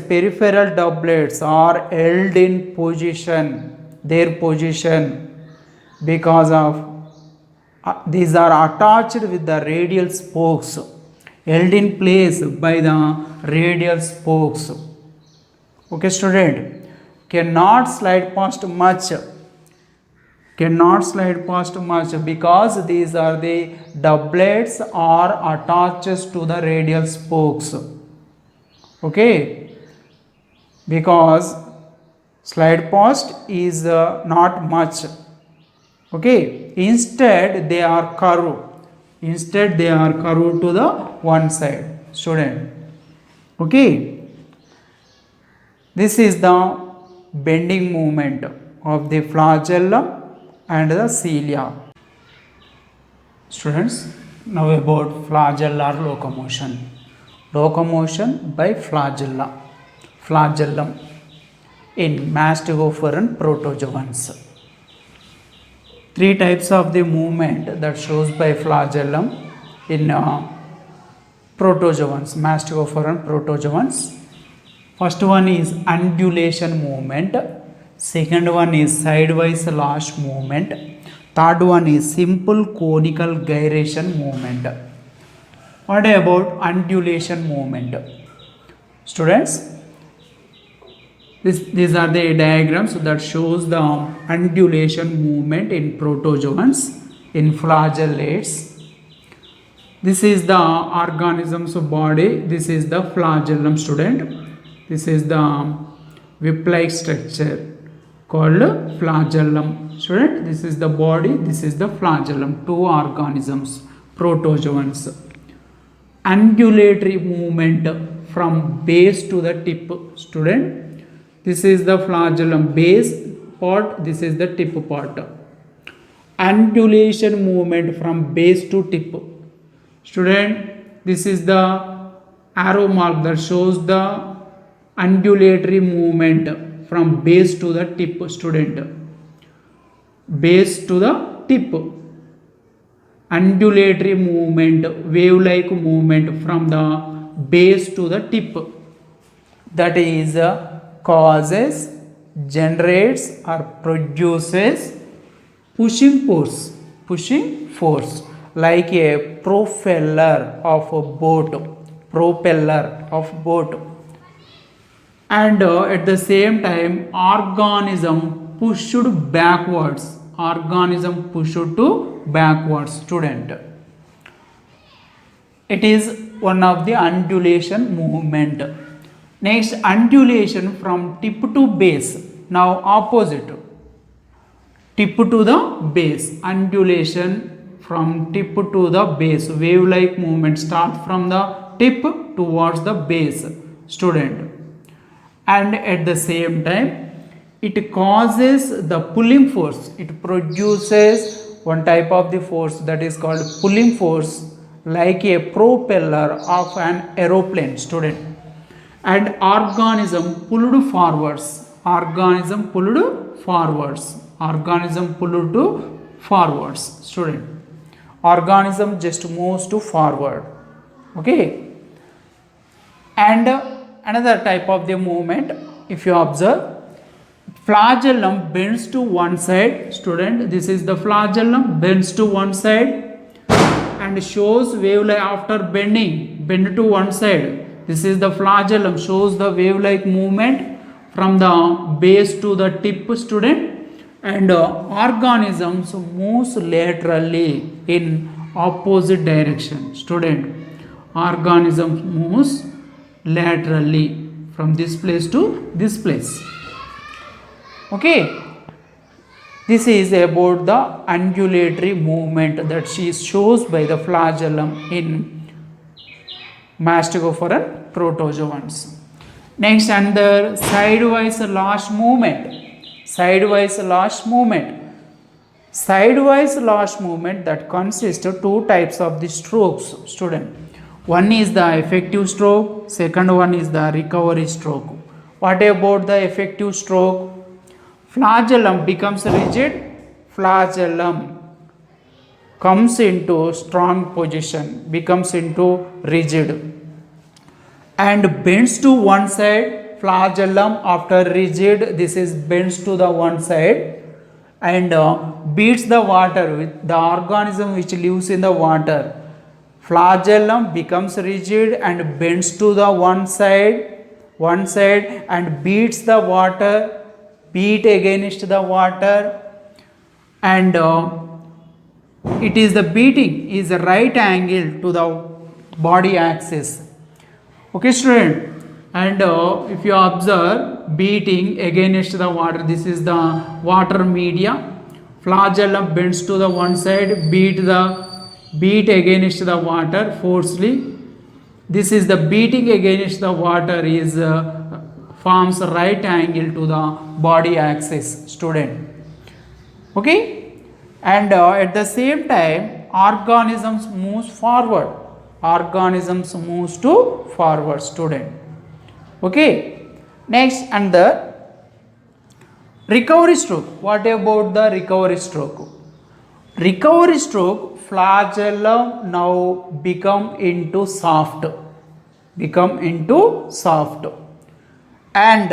peripheral doublets are held in their position because of these are attached with the radial spokes, held in place by the radial spokes. Okay, student, cannot slide past much because these are the doublets are attached to the radial spokes. Okay, because slide past is not much. Okay, instead they are curved. Instead they are curved to the one side, student. Okay, this is the bending movement of the flagellum and the cilia. Students, now about flagellar locomotion. Locomotion by flagellum in mastigophore protozoans. Three types of the movement that shows by flagellum in protozoans, mastigophore protozoans. First one is undulation movement, second one is sidewise lash movement, third one is simple conical gyration movement. What about undulation movement? Students, these are the diagrams that shows the undulation movement in protozoans, in flagellates. This is the organism's body, this is the flagellum, student. This is the whip-like structure called flagellum, student. This is the body, this is the flagellum, two organisms, protozoans. Undulatory movement from base to the tip, student. This is the flagellum base part, this is the tip part. Undulation movement from base to tip, student. This is the arrow mark that shows the undulatory movement from base to the tip, student. Base to the tip. Undulatory movement, wave like movement from the base to the tip, that is causes, generates or produces pushing force like a propeller of a boat, and at the same time organism pushed to backwards, student. It is one of the undulation movement. Next, undulation from tip to base. Now opposite, tip to the base. Undulation from tip to the base, wave like movement start from the tip towards the base, student. And at the same time it causes the pulling force. It produces one type of the force that is called pulling force, like a propeller of an aeroplane, student. And organism pulled forwards, student. Organism just moves to forward. Okay, and another type of the movement, if you observe, flagellum bends to one side, student. This is the flagellum bends to one side and shows wave like after bend to one side. This is the flagellum, shows the wave like movement from the base to the tip, student. And organisms moves laterally in opposite direction, student. Organism moves laterally from this place to this place. Okay, this is about the undulatory movement that she shows by the flagellum in mastigophore protozoans. Next, under sidewise lash movement. Sidewise lash movement that consists of two types of the strokes, student. One is the effective stroke, second one is the recovery stroke. What about the effective stroke? Flagellum becomes rigid, flagellum comes into strong position, becomes into rigid and bends to one side. Flagellum after rigid, this is bends to the one side and beats the water with the organism which lives in the water. Flagellum becomes rigid and bends to the one side and beats the water, beat against the water, and it is the beating is a right angle to the body axis. Okay, student, And if you observe beating against the water, this is the water media. Flagellum bends to the one side, beat against the water forcefully. This is the beating against the water is forms right angle to the body axis, student. Okay, and at the same time, organisms moves forward. Organisms moves to forward, student. Okay, next, and the recovery stroke. What about the recovery stroke? Recovery stroke, flagellum now become into soft, and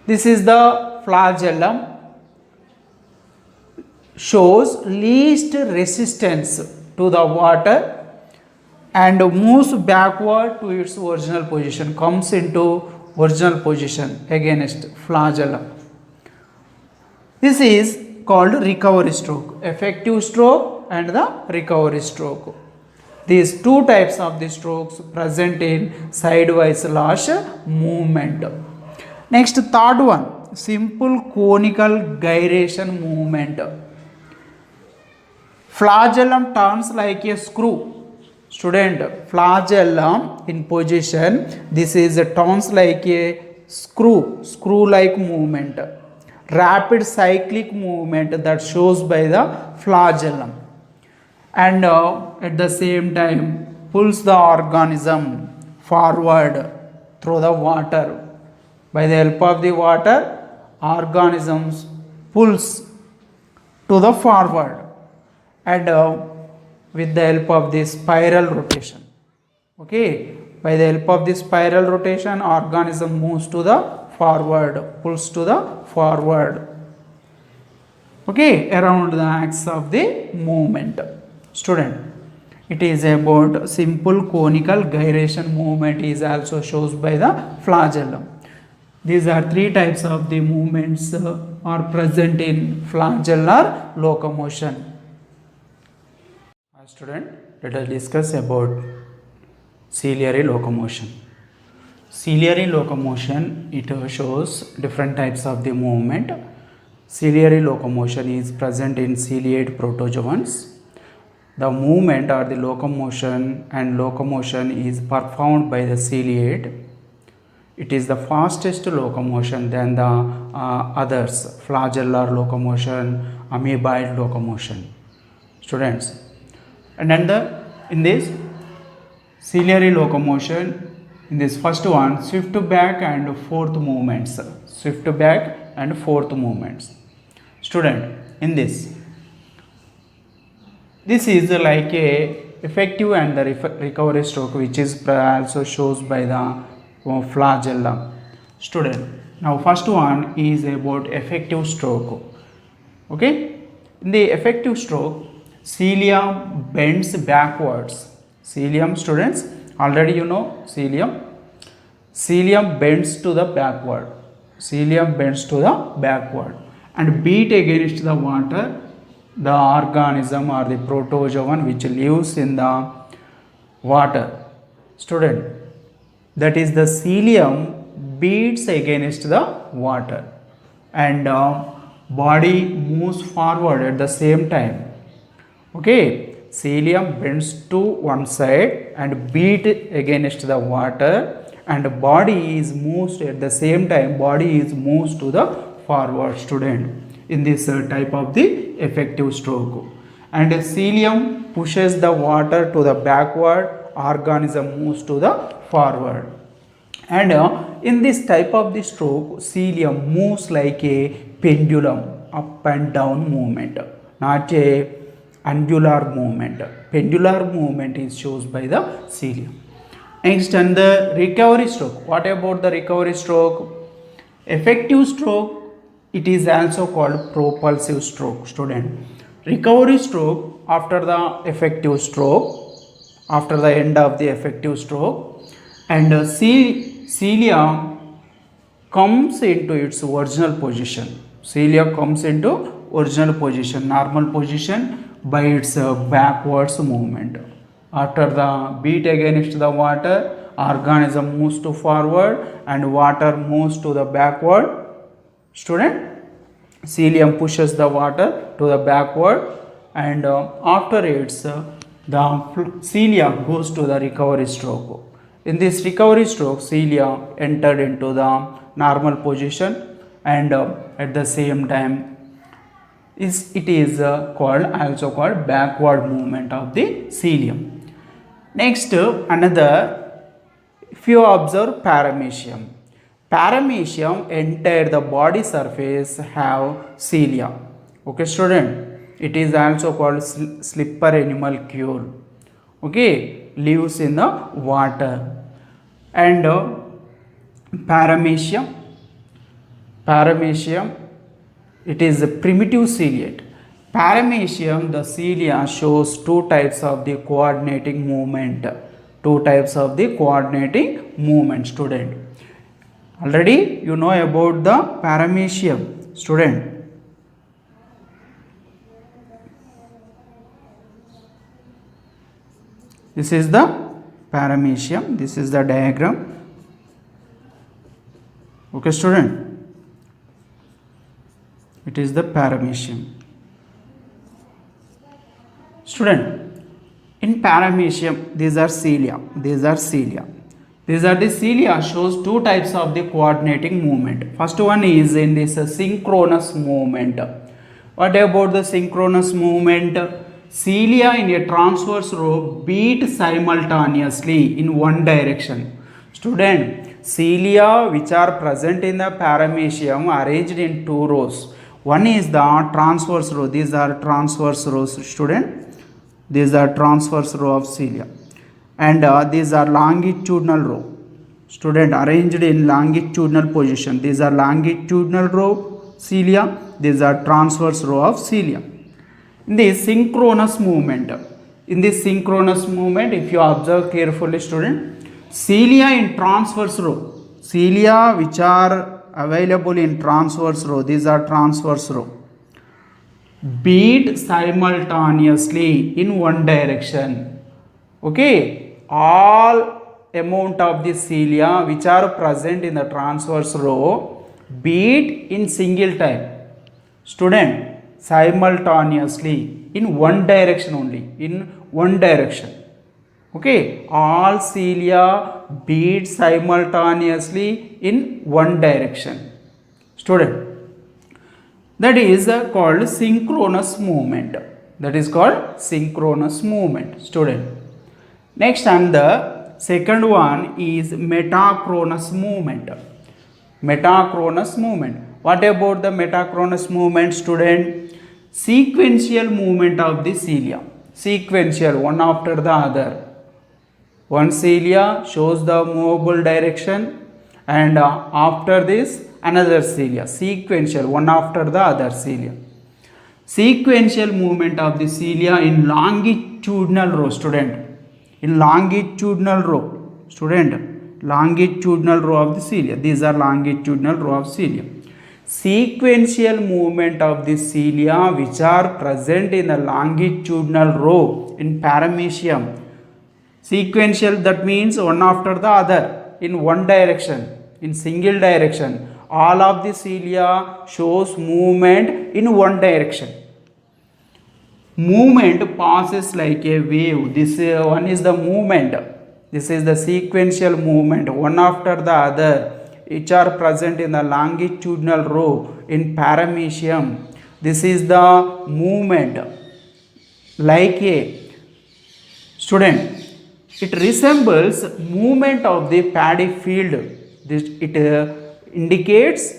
this is the flagellum shows least resistance to the water and moves backward to its original position, comes into original position against flagellum. This is called recovery stroke, effective stroke and the recovery stroke. These two types of the strokes present in sidewise lash movement. Next, third one, simple conical gyration movement. Flagellum turns like a screw. Student, flagellum in position, this is turns like a screw-like movement. Rapid cyclic movement that shows by the flagellum. And at the same time pulls the organism forward through the water. By the help of the water, organisms pulls to the forward, and with the help of the spiral rotation. Okay, by the help of the spiral rotation, organism moves to the forward, pulls to the forward. Okay, around the axis of the movement. Student, it is about simple conical gyration movement is also shows by the flagellum. These are three types of the movements are present in flagellar locomotion. Student, let us discuss about ciliary locomotion. Ciliary locomotion, it shows different types of the movement. Ciliary locomotion is present in ciliate protozoans. The movement or the locomotion is performed by the ciliate. It is the fastest locomotion than the others, flagellar locomotion, amoeboid locomotion. Students, and then in this ciliary locomotion, in this first one, swift back and forth movements. Student, in this is like a effective and the recovery stroke, which is also shows by the flagellum. Student, now first one is about effective stroke. Okay, in the effective stroke, cilium bends backwards. Cilium, students, already you know cilium bends to the backward. And beat against the water, the organism or the protozoan which lives in the water. Student, that is the cilium beats against the water, and body moves forward at the same time. Okay, cilium bends to one side and beat against the water, and body is moves at the same time, moves to the forward. Student, in this type of the effective stroke, and cilium pushes the water to the backward, organism moves to the forward. And in this type of the stroke, cilium moves like a pendulum, up and down movement, not a angular movement. Pendular movement is shown by the cilium. Next, and the recovery stroke. What about the recovery stroke? Effective stroke, it is also called propulsive stroke. Student, recovery stroke after the effective stroke, after the end of the effective stroke, and cilium comes into its original position. Normal position, by its backwards movement. After the beat against the water, organism moves to forward and water moves to the backward. Student, cilium pushes the water to the backward, and after it's the cilia goes to the recovery stroke. In this recovery stroke, cilia entered into the normal position, and at the same time it is also called backward movement of the cilium. Next, another, if you observe paramecium. Paramecium entire the body surface have cilia. Okay, student. It is also called slipper animalcule. Okay, lives in the water. And paramecium, it is a primitive ciliate. Paramecium, the cilia shows two types of the coordinating movement. Student. Already you know about the paramecium, student. This is the paramecium. This is the diagram. Okay, student. It is the paramecium. Student, in paramecium, these are cilia. These are the cilia shows two types of the coordinating movement. First one is in this synchronous movement. What about the synchronous movement? Cilia in a transverse row beat simultaneously in one direction. Student, cilia which are present in the paramecium arranged in two rows. One is the transverse row. These are transverse rows, student. These are transverse row of cilia. And these are longitudinal row. Student, arranged in longitudinal position. These are longitudinal row cilia. These are transverse row of cilia. In this synchronous movement, if you observe carefully, student, cilia in transverse row, cilia which are available in transverse row, these are transverse row, beat simultaneously in one direction. Okay, all amount of the cilia which are present in the transverse row beat in single time. Student, simultaneously in one direction only, Okay, all cilia beat simultaneously in one direction. Student, that is called synchronous movement. Student. Next, and the second one is metachronous movement. What about the metachronous movement, student? Sequential movement of the cilia. Sequential, one after the other. One cilia shows the movable direction, and after this another cilia. Sequential, one after the other cilia. Sequential movement of the cilia in longitudinal row, student. Longitudinal row of the cilia. These are longitudinal row of cilia. Sequential movement of the cilia which are present in the longitudinal row in paramecium. Sequential, that means one after the other in one direction, in single direction. All of the cilia shows movement in one direction. Movement passes like a wave. This one is the movement. This is the sequential movement, one after the other, which are present in the longitudinal row in paramecium. This is the movement like a, student, it resembles movement of the paddy field. It indicates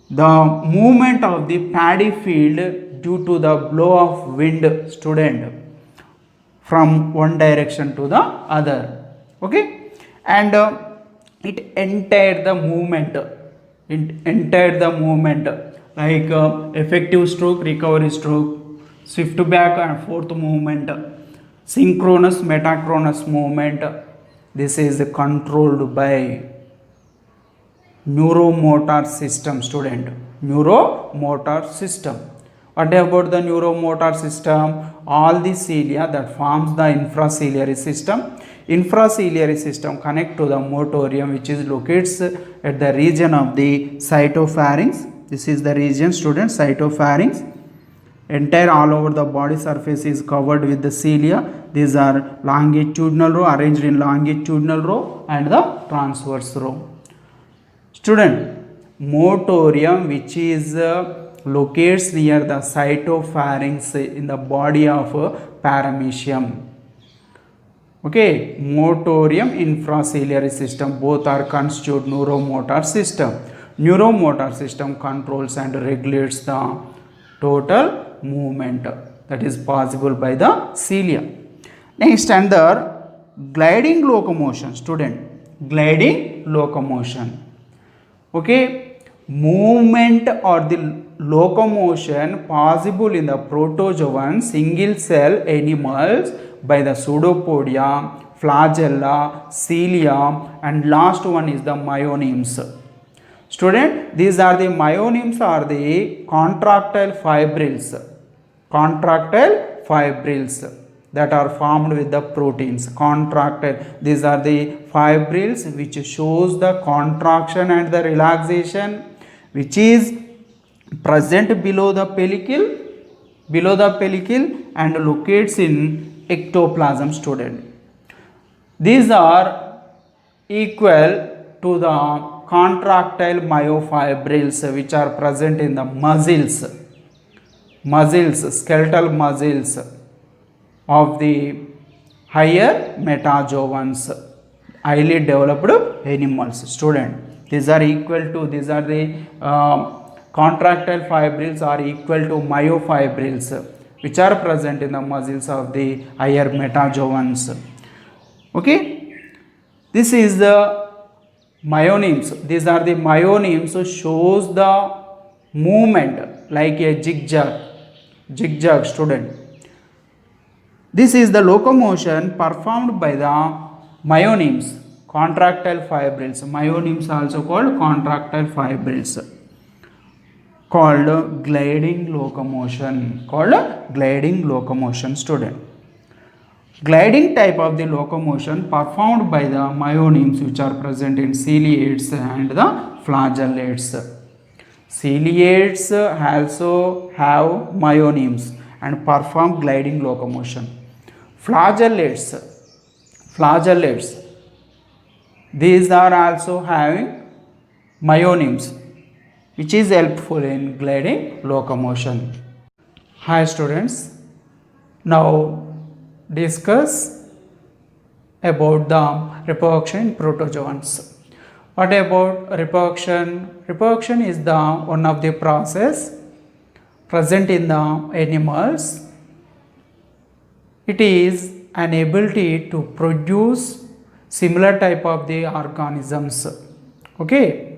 the movement of the paddy field due to the blow of wind, student, from one direction to the other. Okay, and it entered the movement. Like effective stroke, recovery stroke, swift back and forth movement, synchronous, metachronous movement. This is controlled by neuromotor system, student. Neuromotor system. What about the neuromotor system? All the cilia that forms the infraciliary system. Infraciliary system connect to the motorium, which is located at the region of the cytopharynx. This is the region, students, cytopharynx. Entire all over the body surface is covered with the cilia. These are longitudinal row, arranged in longitudinal row and the transverse row. Student, motorium, which is locates near the cytopharynx in the body of paramecium. Okay, motorium, infraciliary system, both are constitute neuromotor system. Neuromotor system controls and regulates the total movement that is possible by the cilia. Next, under gliding locomotion, student, gliding locomotion. Okay, movement or the locomotion possible in the protozoan single cell animals by the pseudopodia, flagella, cilia, and last one is the myonemes. Student, these are the myonemes are the contractile fibrils that are formed with the proteins. Contractile, these are the fibrils which shows the contraction and the relaxation, which is present below the pellicle and locates in ectoplasm, student. These are equal to the contractile myofibrils which are present in the muscles, skeletal muscles of the higher metazoans, highly developed animals. Student, these are equal to, these are the contractile fibrils are equal to myofibrils which are present in the muscles of the higher metazoans. Okay, this is the myonemes. These are the myonemes, so shows the movement like a zigzag, student. This is the locomotion performed by the myonemes, contractile fibrils. Myonemes also called contractile fibrils, called gliding locomotion, student. Gliding type of the locomotion performed by the myonemes which are present in ciliates and the flagellates. Ciliates also have myonemes and perform gliding locomotion. Flagellates, these are also having myonemes which is helpful in gliding locomotion. Hi students, now discuss about the reproduction in protozoans. What about reproduction? Reproduction is the one of the process present in the animals. It is an ability to produce similar type of the organisms, okay,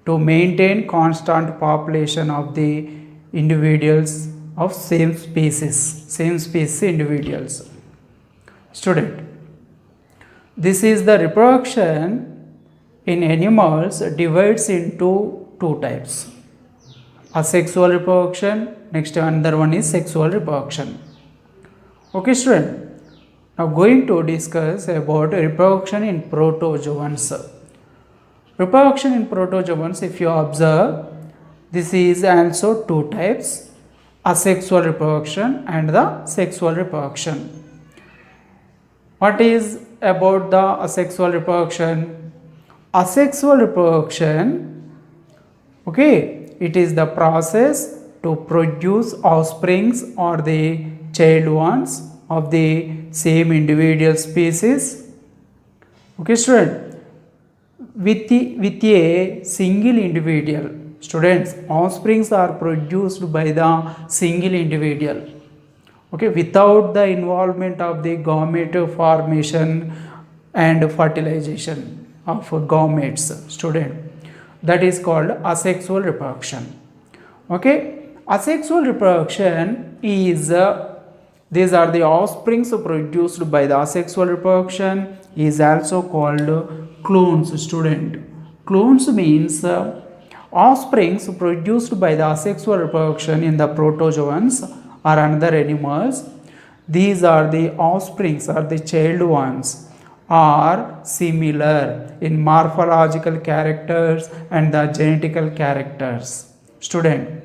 to maintain constant population of the individuals of same species individuals. Student, this is the reproduction in animals divides into two types: asexual reproduction, next another one is sexual reproduction. Okay student, now going to discuss about reproduction in protozoans. Reproduction in protozoans, if you observe, this is also two types: asexual reproduction and the sexual reproduction. What is about the asexual reproduction? Asexual reproduction, okay, it is the process to produce offsprings or the child ones of the same individual species. Okay student, with a single individual. Students, offsprings are produced by the single individual, okay, without the involvement of the gamete formation and fertilization of gametes. Student, that is called asexual reproduction. Okay, asexual reproduction is these are the offsprings produced by the asexual reproduction is also called clones. Student, clones means Offsprings produced by the asexual reproduction in the protozoans or another animals, these are the offsprings or the child ones, are similar in morphological characters and the genetical characters. Student,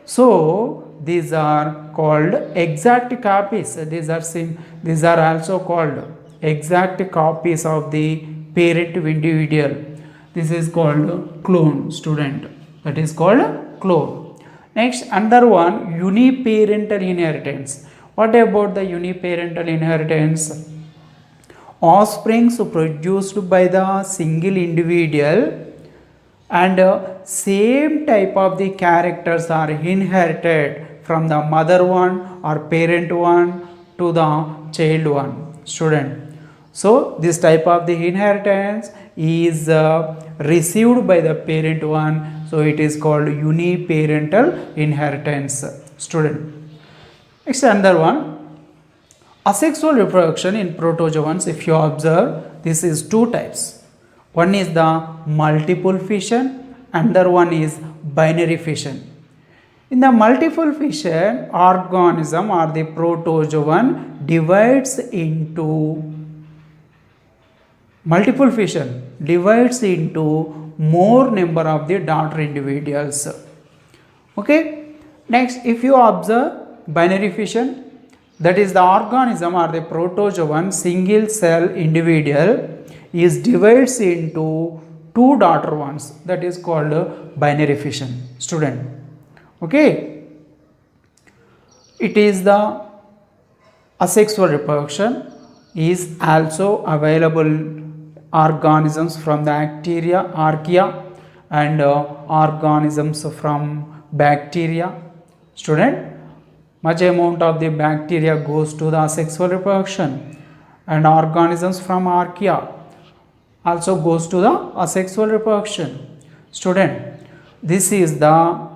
so these are called exact copies. These are also called exact copies of the parent individual. This is called clone, student. That is called clone. Next, another one, uniparental inheritance. What about the uniparental inheritance? Offsprings produced by the single individual and same type of the characters are inherited from the mother one or parent one to the child one. Student, so this type of the inheritance is received by the parent one, so it is called uniparental inheritance. Student, next another one, asexual reproduction in protozoans. If you observe, this is two types. One is the multiple fission, another one is binary fission. In the multiple fission, organism or the protozoan divides into multiple fission divides into more number of the daughter individuals. Okay. Next, if you observe binary fission, that is the organism or the protozoan single cell individual is divides into two daughter ones. That is called binary fission. Student, okay, it is the asexual reproduction is also available organisms from the archaea and organisms from bacteria. Student, much amount of the bacteria goes to the asexual reproduction and organisms from archaea also goes to the asexual reproduction. Student, this is the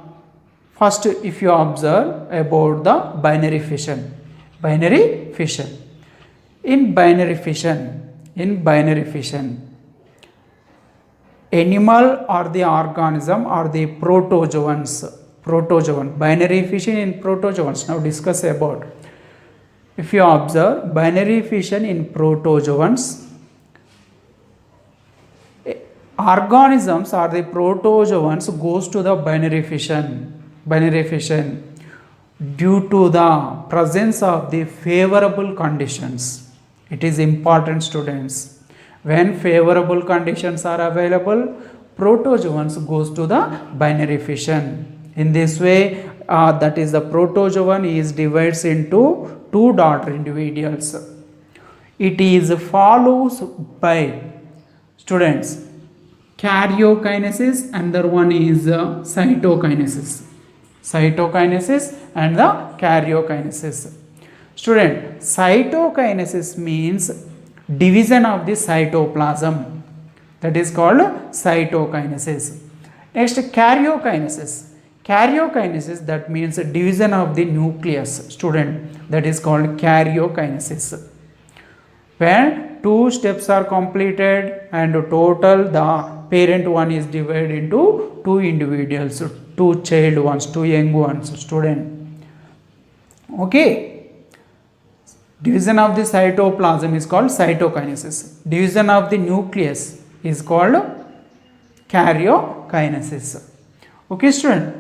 first, if you observe about the binary fission. In binary fission, animal or the organism or the protozoan, binary fission in protozoans. Now discuss about, if you observe binary fission in protozoans, organisms or the protozoans goes to the binary fission due to the presence of the favorable conditions. It is important, students. When favorable conditions are available, protozoans goes to the binary fission. In this way, that is the protozoan is divides into two daughter individuals. It is follows by, students, karyokinesis, and the one is cytokinesis and the karyokinesis. Student, cytokinesis means division of the cytoplasm. That is called cytokinesis. Next, karyokinesis, that means division of the nucleus. Student, that is called karyokinesis. When two steps are completed and total the parent one is divided into two individuals, two child ones, two young ones. Student, okay, division of the cytoplasm is called cytokinesis. Division of the nucleus is called karyokinesis. Okay, student,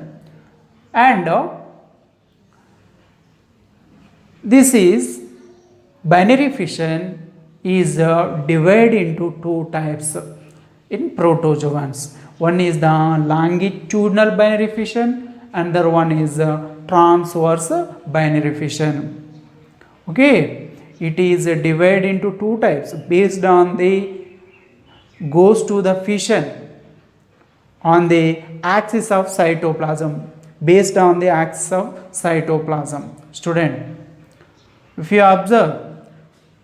and this is binary fission is divided into two types in protozoans. One is the longitudinal binary fission, another one is transverse binary fission. Okay, it is divided into two types based on the goes to the fission on the axis of cytoplasm, based on the axis of cytoplasm. Student, if you observe,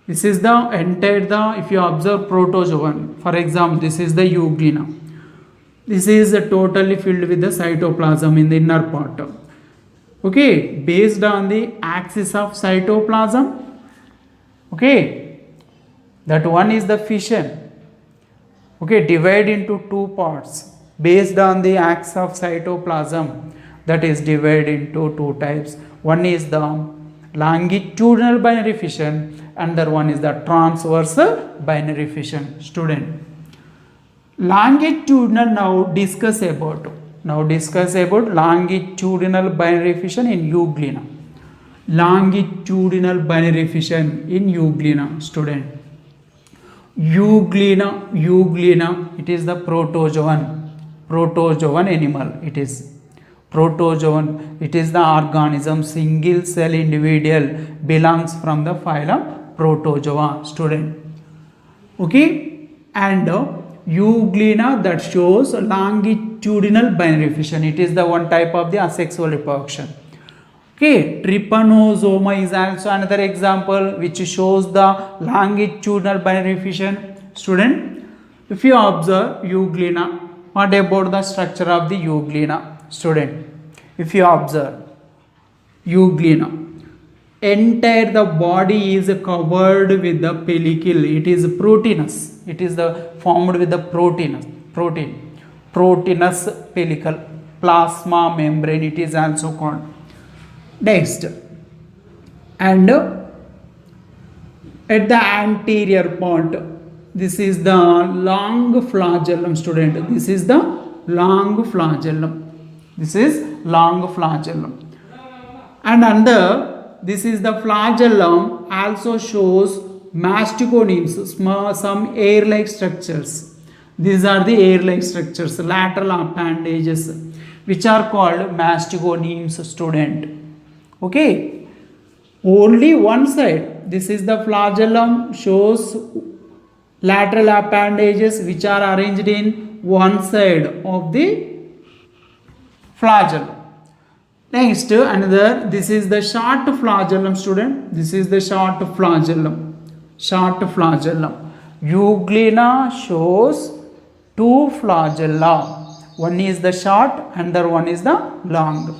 this is the entire if you observe protozoan, for example, this is the euglena. This is totally filled with the cytoplasm in the inner part. Okay, based on the axis of cytoplasm. Okay, that one is the fission. Okay, divide into two parts based on the axis of cytoplasm, that is divided into two types. One is the longitudinal binary fission, another one is the transverse binary fission. Student, longitudinal, now discuss about longitudinal binary fission in euglena. Longitudinal binary fission in euglena. Student, euglena, it is the protozoan animal. It is protozoan, it is the organism, single cell individual, belongs from the phylum Protozoa. Student, okay, and euglena, that shows longitudinal binary fission. It is the one type of the asexual reproduction. Okay, Trypanosoma is also another example which shows the longitudinal binary fission. Student, if you observe euglena, what about the structure of the euglena? Student, if you observe euglena, entire the body is covered with the pellicle. It is proteinous. It is the formed with the proteinous pellicle, plasma membrane it is also called. Next, and at the anterior part, this is the long flagellum. Student, this is the long flagellum. This is long flagellum. And under, this is the flagellum, also shows masticonemes, some air-like structures. These are the air-like structures, lateral appendages, which are called masticonemes. Student, okay, only one side, this is the flagellum, shows lateral appendages which are arranged in one side of the flagellum. Next, another, this is the short flagellum. Student, this is the short flagellum. Euglena shows two flagella. One is the short, another one is the long.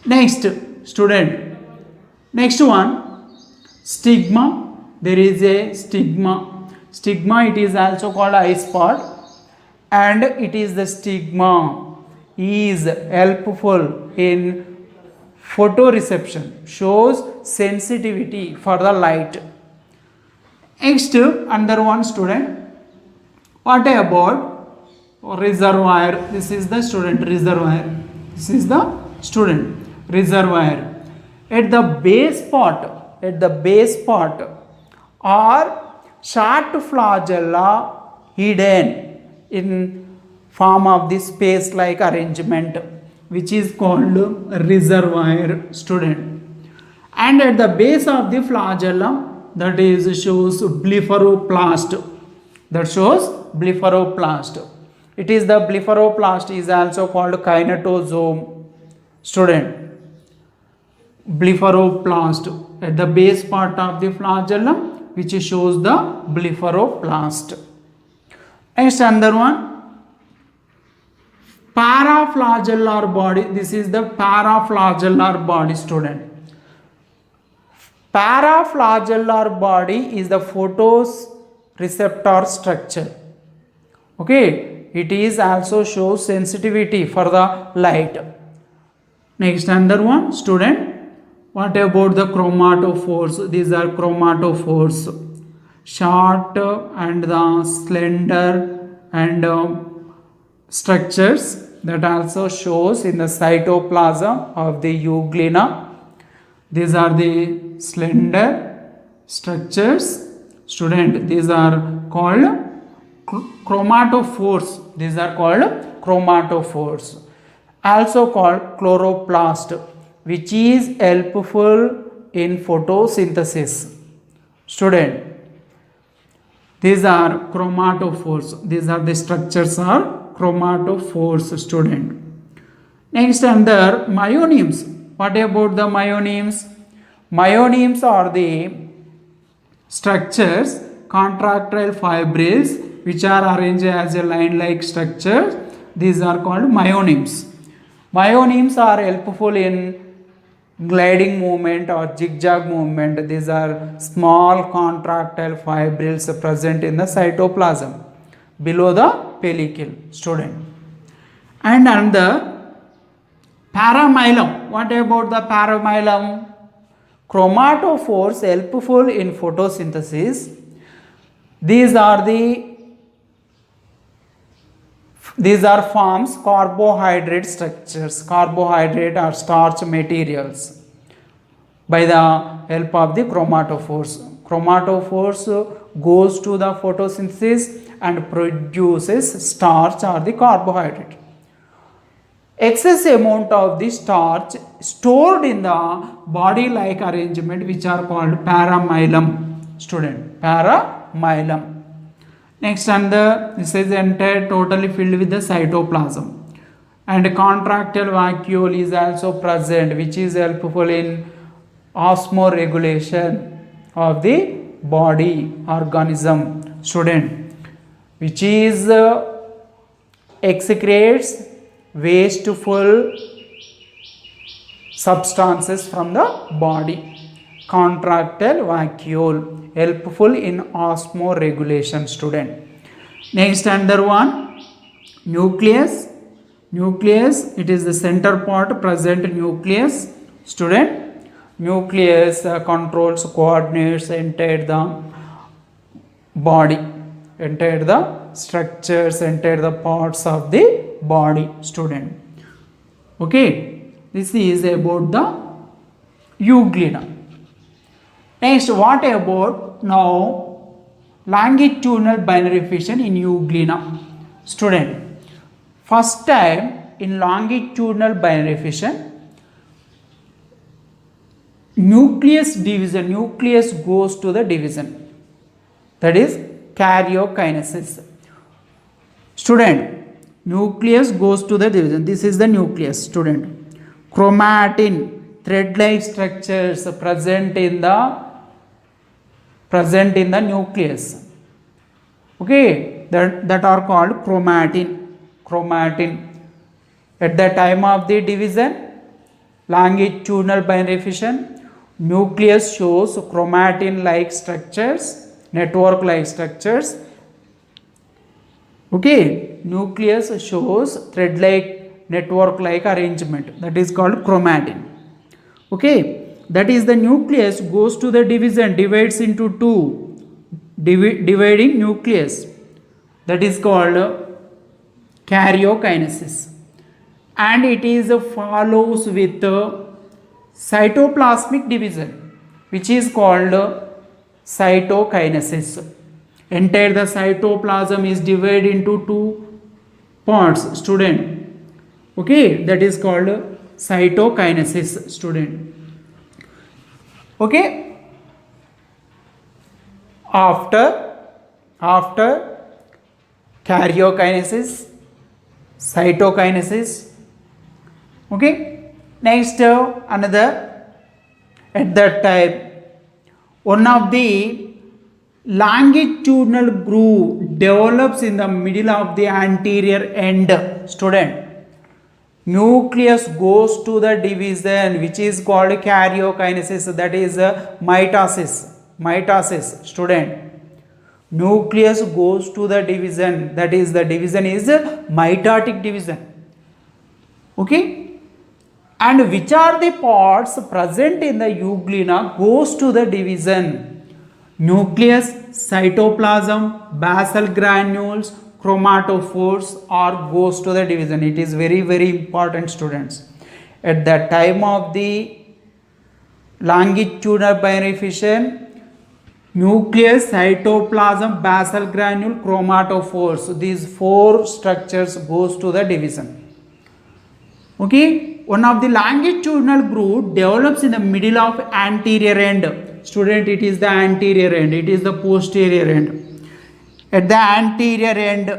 Next, student, next one, stigma. There is a stigma. It is also called eye spot, and it is the stigma is helpful in photoreception, shows sensitivity for the light. Next, another one, student, what about reservoir? This is the student reservoir. At the base part are short flagella hidden in form of this space like arrangement, which is called reservoir. Student, and at the base of the flagellum, that is shows blepharoplast. It is the blepharoplast is also called kinetosome. Student, blepharoplast at the base part of the flagellum, which shows the blepharoplast. Next, another one, paraflagellar body. This is the paraflagellar body. Student, paraflagellar body is the photoreceptor structure. Okay, it is also shows sensitivity for the light. Next, another one, student, what about the chromatophores? These are chromatophores, short and the slender and structures that also shows in the cytoplasm of the euglena. These are the slender structures. Student, these are called chromatophores. Also called chloroplast, which is helpful in photosynthesis. Student, these are chromatophores. These are the structures are chromatophores. Student, next, under myonemes. What about the myonemes? Myonemes are the structures, contractile fibrils, which are arranged as a line-like structure. These are called myonemes. Myonemes are helpful in gliding movement or zigzag movement. These are small contractile fibrils present in the cytoplasm below the pellicle. Student, And another paramylum. What about the paramylum? Chromatophores helpful in photosynthesis. These are forms carbohydrate structures, carbohydrate or starch materials by the help of the chromatophores. Chromatophores goes to the photosynthesis and produces starch or the carbohydrate. Excess amount of the starch stored in the body like arrangement which are called paramylum. Student, paramylum. Next, and this is entire totally filled with the cytoplasm, and contractile vacuole is also present, which is helpful in osmoregulation of the body organism. Student, which is excretes wasteful substances from the body. Contractile vacuole helpful in osmoregulation. Student, next another one, nucleus. Nucleus, it is the center part present nucleus. Student, nucleus controls, coordinates entire the body, entire the structures, entire the parts of the body. Student, okay, this is about the euglena. Next, what about now longitudinal binary fission in euglena? Student, first time in longitudinal binary fission, nucleus division, nucleus goes to the division, that is karyokinesis. Student, nucleus goes to the division, this is the nucleus. Student, chromatin, thread-like structures present in the nucleus, okay, that are called chromatin. At the time of the division, longitudinal binary fission, nucleus shows chromatin like structures, network like structures, okay, nucleus shows thread like network like arrangement, that is called chromatin. Okay, that is the nucleus goes to the division, divides into two, dividing nucleus, that is called karyokinesis, and it is follows with cytoplasmic division, which is called cytokinesis. Entire the cytoplasm is divided into two parts. Student, okay, that is called cytokinesis. Student, okay, after karyokinesis, cytokinesis, okay, next another, at that time one of the longitudinal groove develops in the middle of the anterior end. Student, nucleus goes to the division which is called karyokinesis, that is mitosis. Student, nucleus goes to the division, that is the division is mitotic division, okay, and which are the parts present in the euglena goes to the division? Nucleus, cytoplasm, basal granules, chromatophores, or goes to the division. It is very important, students. At the time of the longitudinal binary fission, nucleus, cytoplasm, basal granule, chromatophores, these four structures goes to the division. Okay, one of the longitudinal groove develops in the middle of anterior end. Student, it is the anterior end, it is the posterior end. At the anterior end,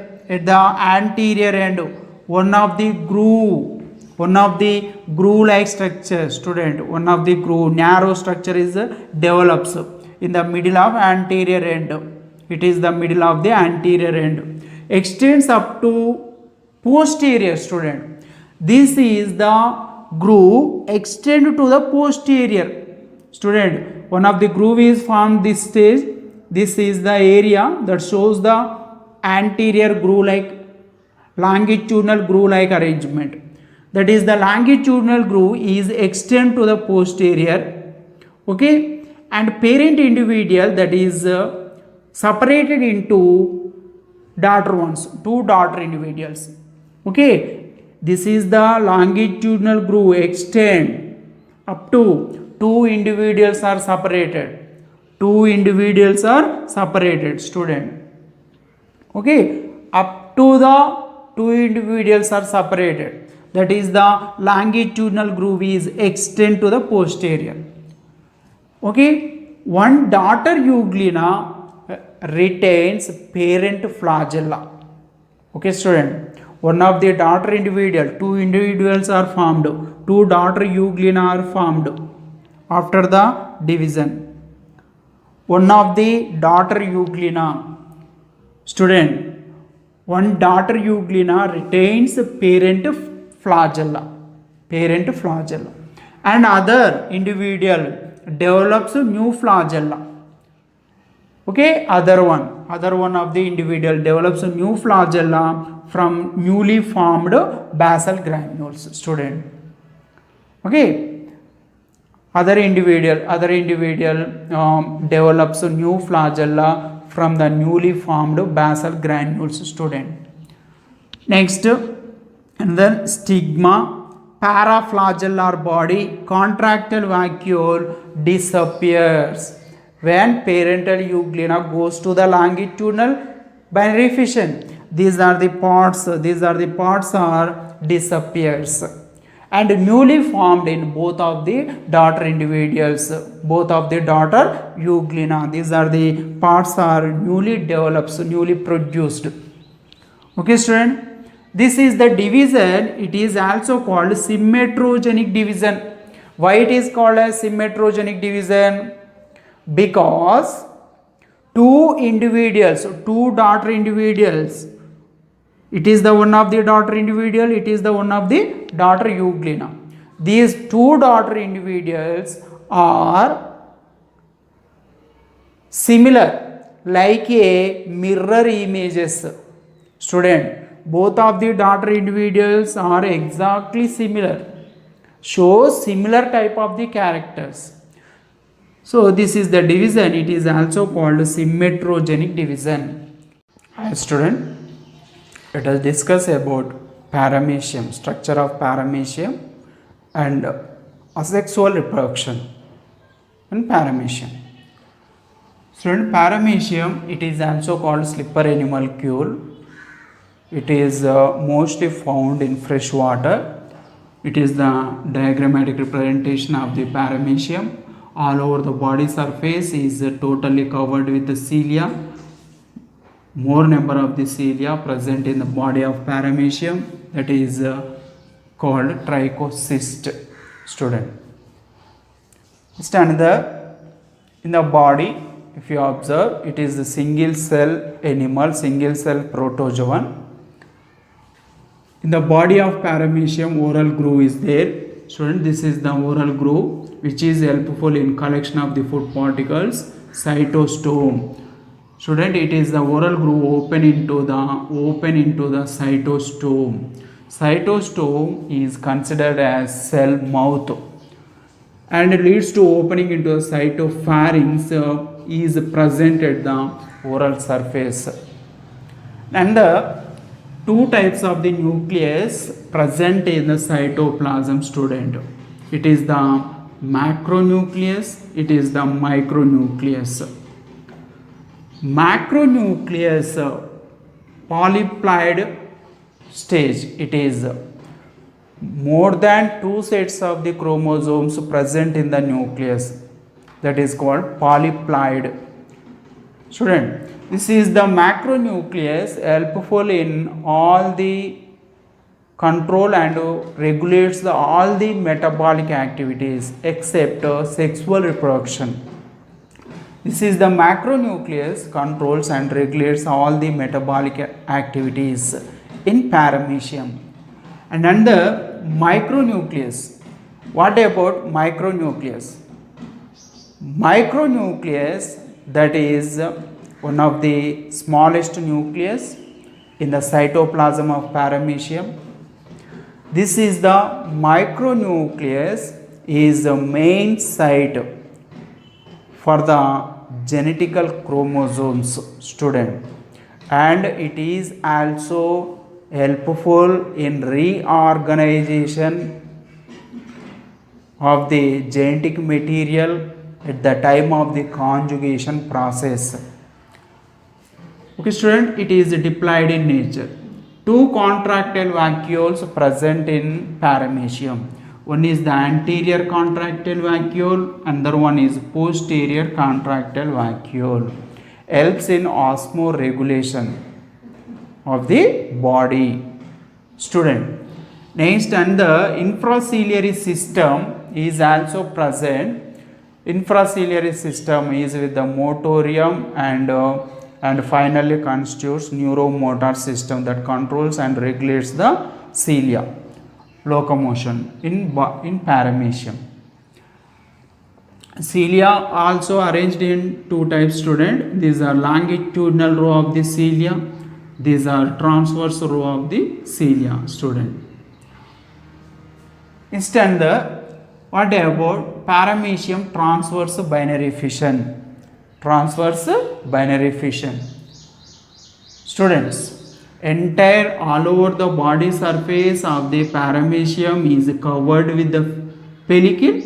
one of the groove like structure. Student, one of the groove, narrow structure is develops in the middle of anterior end. It is the middle of the anterior end. Extends up to posterior. Student, this is the groove extend to the posterior. Student, one of the groove is formed this stage. This is the area that shows the anterior groove like longitudinal groove-like arrangement. That is, the longitudinal groove is extend to the posterior, okay, and parent individual, that is separated into daughter ones, two daughter individuals, okay. This is the longitudinal groove extend up to two individuals are separated. Two individuals are separated, student. Okay, up to the two individuals are separated. That is, the longitudinal groove is extend to the posterior. Okay, one daughter euglena retains parent flagella. Okay, student. One of the daughter individual, two individuals are formed, two daughter euglena are formed after the division. One of the daughter euglena, student, one daughter euglena retains parent flagella, and other individual develops new flagella. Okay, other one of the individual develops a new flagella from newly formed basal granules, student. Okay, other individual develops a new flagella from the newly formed basal granules, student. Next, and then stigma, paraflagellar body, contractile vacuole disappears when parental euglena goes to the longitudinal binary fission. These are the parts are disappears and newly formed in both of the daughter individuals, both of the daughter euglena. These are the parts are newly developed, newly produced. Okay, student. This is the division. It is also called symmetrogenic division. Why it is called as symmetrogenic division? Because two daughter individuals, it is the one of the daughter individual, it is the one of the daughter euglena. These two daughter individuals are similar, like a mirror images. Student, both of the daughter individuals are exactly similar, shows similar type of the characters. So this is the division. It is also called symmetrogenic division. Hi student, let us discuss about paramecium, structure of paramecium and asexual reproduction in paramecium. Student, paramecium, it is also called slipper animalcule. It is mostly found in fresh water. It is the diagrammatic representation of the paramecium. All over the body surface is totally covered with the cilia. More number of the cilia present in the body of paramecium, that is called trichocyst, student. Just another, in the body, if you observe, it is a single cell animal, single cell protozoan. In the body of paramecium, oral groove is there. Student, this is the oral groove which is helpful in collection of the food particles, cytostome. Student, it is the oral groove open into the cytostome. Cytostome is considered as cell mouth and leads to opening into the cytopharynx is present at the oral surface. And the two types of the nucleus present in the cytoplasm, student. It is the macronucleus, it is the micronucleus. Macronucleus, polyploid stage, it is more than two sets of the chromosomes present in the nucleus, that is called polyploid. Student, this is the macronucleus, helpful in all the control and regulates all the metabolic activities except sexual reproduction. This is the macronucleus, controls and regulates all the metabolic activities in paramecium. And under micronucleus, what about micronucleus? Micronucleus, that is one of the smallest nucleus in the cytoplasm of paramecium. This is the micronucleus is the main site for the genetical chromosomes, student, and it is also helpful in reorganization of the genetic material at the time of the conjugation process. Okay, student, it is diploid in nature. Two contractile vacuoles present in paramecium. One is the anterior contractile vacuole, another one is posterior contractile vacuole. Helps in osmoregulation of the body, student. Next, and the infraciliary system is also present. Infraciliary system is with the motorium and finally constitutes neuromotor system that controls and regulates the cilia locomotion in paramecium. Cilia also arranged in two types, student. These are longitudinal row of the cilia. These are transverse row of the cilia, student. Instead, what about paramecium transverse binary fission? Transverse binary fission. Students, entire all over the body surface of the paramecium is covered with the pellicle.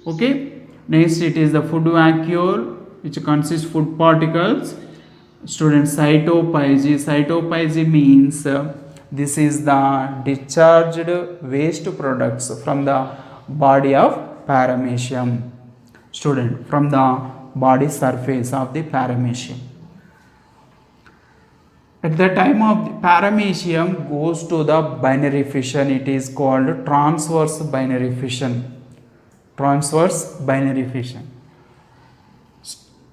Okay. Next, it is the food vacuole, which consists food particles. Student, cytoplasm. Cytoplasm means this is the discharged waste products from the body of paramecium. Student, from the body surface of the paramecium. At the time of the paramecium goes to the binary fission, it is called transverse binary fission. Transverse binary fission.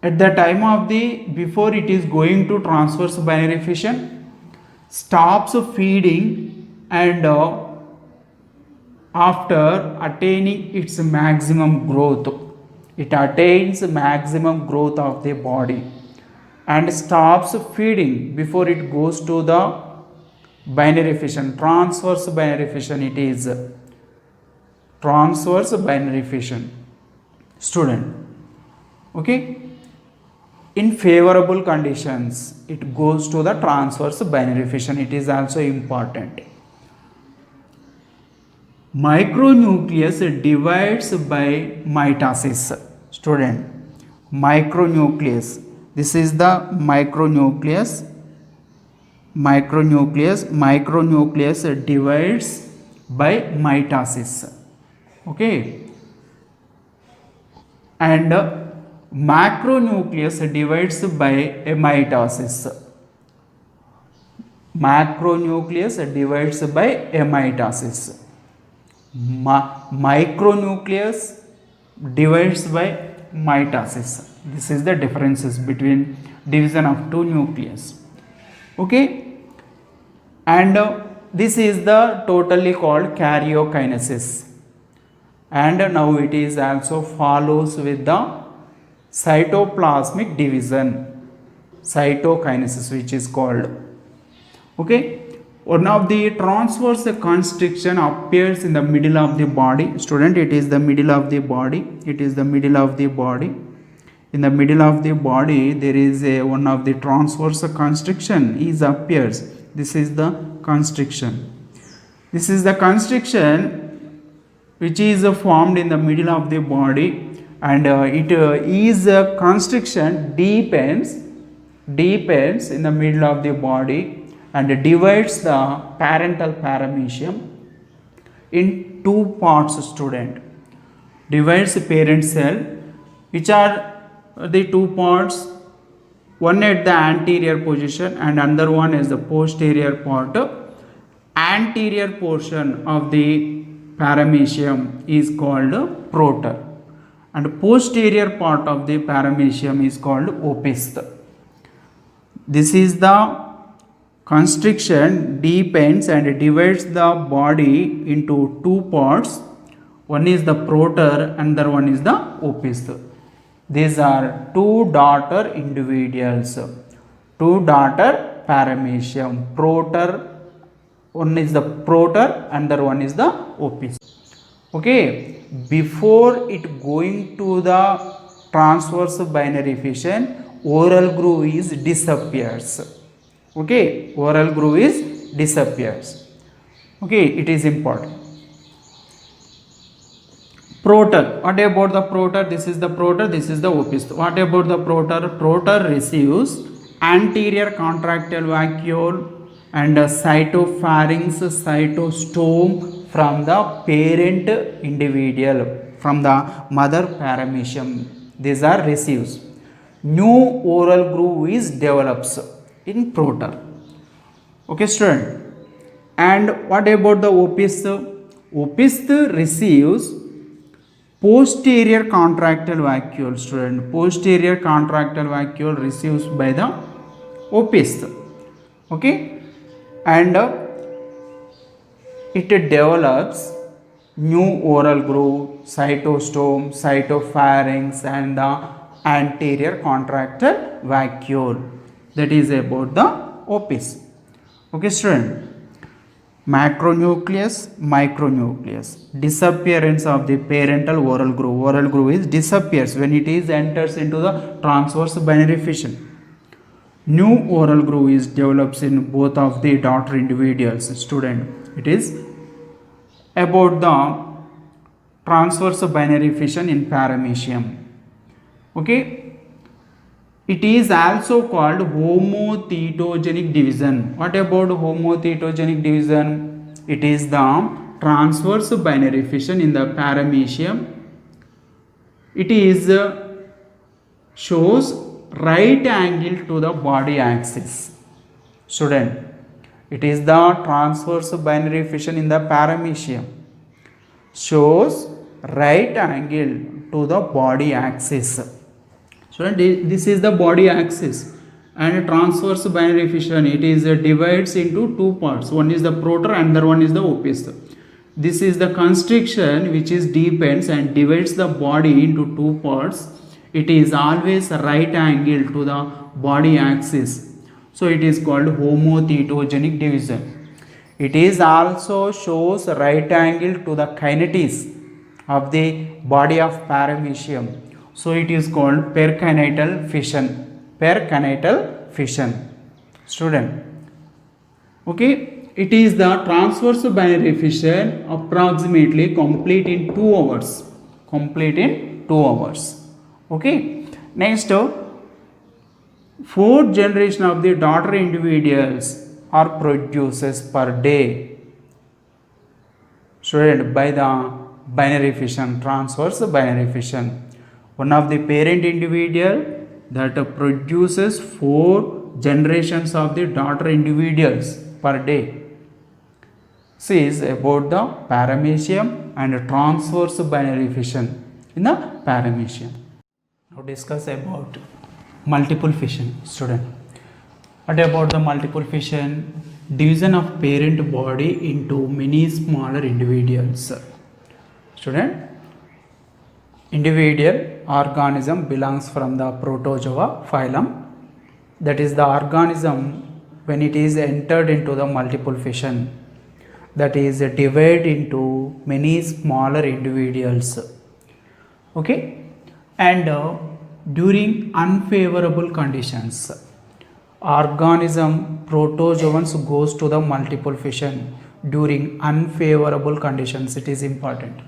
At the time of the, before it is going to transverse binary fission, stops feeding and after attaining its maximum growth, it attains maximum growth of the body and stops feeding before it goes to the binary fission. Transverse binary fission it is. Transverse binary fission, student. Okay, in favorable conditions it goes to the transverse binary fission. It is also important. Micronucleus divides by mitosis, student. Micronucleus, this is the micronucleus. Micronucleus divides by mitosis. Okay, and macronucleus divides by amitosis. Macronucleus divides by amitosis. Micronucleus divides by mitosis. This is the differences between division of two nucleus. Okay, and this is the totally called karyokinesis. And now it is also follows with the cytoplasmic division, cytokinesis, which is called. Okay, one of the transverse constriction appears in the middle of the body, student. It is the middle of the body. It is the middle of the body. In the middle of the body there is a one of the transverse constriction is appears. This is the constriction. This is the constriction which is formed in the middle of the body, and it is a constriction deepens in the middle of the body and divides the parental paramecium in two parts, student. Divides the parent cell, which are the two parts, one at the anterior position and another one is the posterior part. Anterior portion of the paramecium is called proter and posterior part of the paramecium is called opisth. This is the constriction deepens and divides the body into two parts. One is the proter, another one is the opisth. These are two daughter individuals, two daughter paramecium. Proter, one is the proter, another one is the opisth. Okay, before it going to the transverse binary fission, oral groove is disappears. Okay, oral groove is disappears. Okay, it is important. Proter, what about the proter? This is the proter, this is the opisth. What about the proter? Proter receives anterior contractile vacuole and cytopharynx, cytostome from the parent individual, from the mother paramecium. These are receives. New oral groove is develops in proter. Okay, student. And what about the opisth? Opisth receives posterior contractile vacuole, student. Posterior contractile vacuole receives by the opisth. Okay, and it develops new oral groove, cytostome, cytopharynx, and the anterior contractile vacuole. That is about the opisth. Okay, student. Macronucleus, micronucleus. Disappearance of the parental oral groove. Oral groove is disappears when it is enters into the transverse binary fission. New oral groove is develops in both of the daughter individuals. Student, it is about the transverse binary fission in paramecium. Okay, it is also called homothetogenic division. What about homothetogenic division? It is the transverse binary fission in the paramecium. It is shows right angle to the body axis. Student, it is the transverse binary fission in the paramecium, shows right angle to the body axis. So this is the body axis, and transverse binary fission, it is divides into two parts. One is the proter, another one is the opisth. This is the constriction which is deepens and divides the body into two parts. It is always right angle to the body axis, so it is called homothetogenic division. It is also shows right angle to the kinetics of the body of paramecium. So it is called perkineital fission. Perkineital fission. Student. Okay, it is the transverse binary fission approximately complete in 2 hours. Complete in 2 hours. Okay. Next, 4th generation of the daughter individuals are produced per day. Student, by the binary fission, transverse binary fission. One of the parent individual that produces 4 generations of the daughter individuals per day. This is about the paramecium and transverse binary fission in the paramecium. Now discuss about multiple fission. Student, what about the multiple fission? Division of parent body into many smaller individuals. Student, individual organism belongs from the protozoa phylum. That is the organism when it is entered into the multiple fission, that is divided into many smaller individuals. Okay, and during unfavorable conditions, organism protozoans goes to the multiple fission during unfavorable conditions. It is important.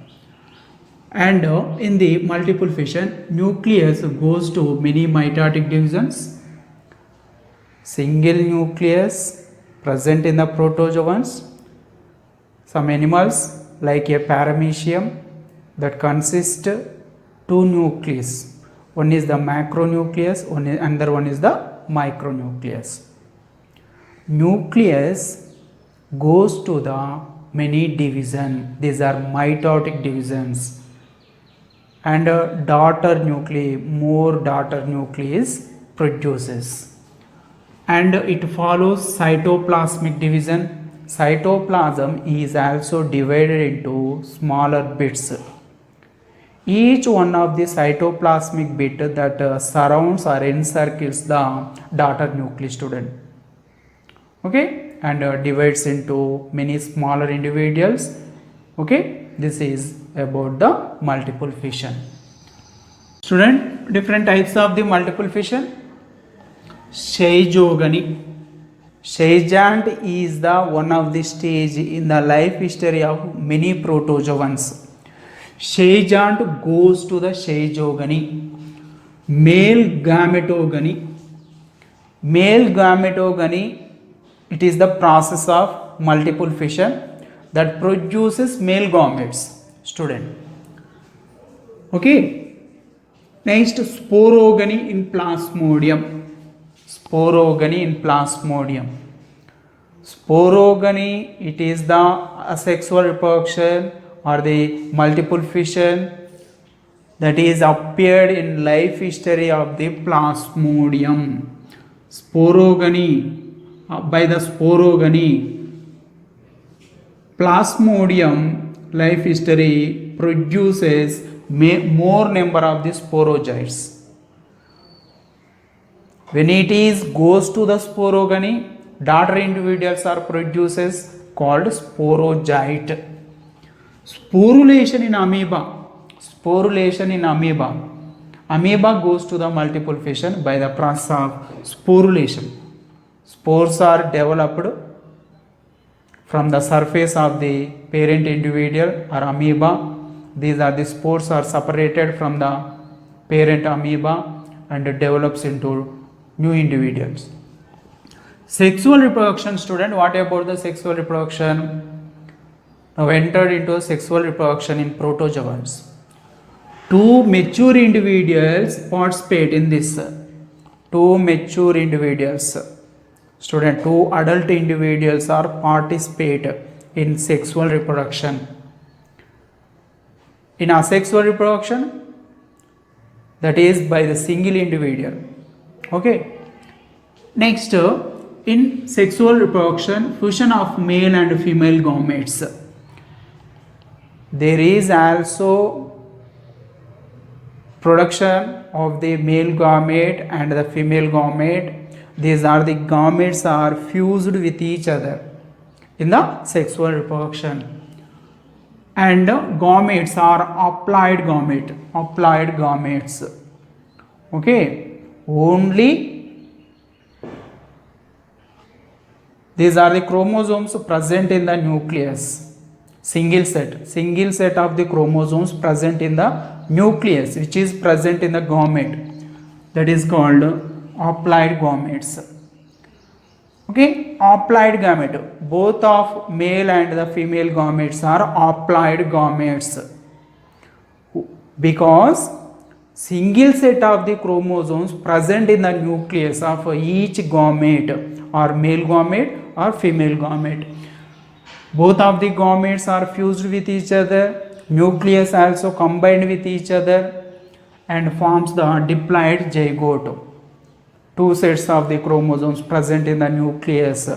And in the multiple fission, nucleus goes to many mitotic divisions. Single nucleus present in the protozoans. Some animals like a paramecium that consists 2 nucleus. One is the macronucleus, another one is the micronucleus. Nucleus goes to the many division. These are mitotic divisions. And daughter nuclei, more daughter nuclei produces. And it follows cytoplasmic division. Cytoplasm is also divided into smaller bits. Each one of the cytoplasmic bit that surrounds or encircles the daughter nuclei. Student. okay, and divides into many smaller individuals. Okay, this is about the multiple fission. Student, different types of the multiple fission. Scheizogeny. Scheizant is the one of the stage in the life history of many protozoans. Scheizant goes to the scheizogeny. Male gametogeny. Male gametogeny, it is the process of multiple fission that produces male gametes. Student, okay. Next, sporogeny in plasmodium. Sporogeny in plasmodium. Sporogeny, it is the asexual reproduction or the multiple fission that is appeared in life history of the plasmodium. Sporogeny, by the sporogeny, plasmodium life history produces more number of the sporozoites. When it is goes to the sporogeny, daughter individuals are produces called sporozoite. Sporulation in amoeba. Sporulation in amoeba. Amoeba goes to the multiple fission by the process of sporulation. Spores are developed from the surface of the parent individual or amoeba. These are the spores are separated from the parent amoeba and develops into new individuals. Sexual reproduction. Student, what about the sexual reproduction? Now entered into sexual reproduction in protozoans. Two mature individuals participate in this. Two mature individuals. Student, two adult individuals are participate in sexual reproduction. In asexual reproduction, that is by the single individual. Okay. Next, in sexual reproduction, fusion of male and female gametes. There is also production of the male gamete and the female gamete. These are the gametes are fused with each other in the sexual reproduction. And gametes are applied gametes. Okay, only these are the chromosomes present in the nucleus. Single set of the chromosomes present in the nucleus, which is present in the gamete, that is called applied gametes. Okay, applied gamete, both of male and the female gametes are applied gametes, because single set of the chromosomes present in the nucleus of each gamete or male gamete or female gamete. Both of the gametes are fused with each other, nucleus also combined with each other and forms the diploid zygote. Two sets of the chromosomes present in the nucleus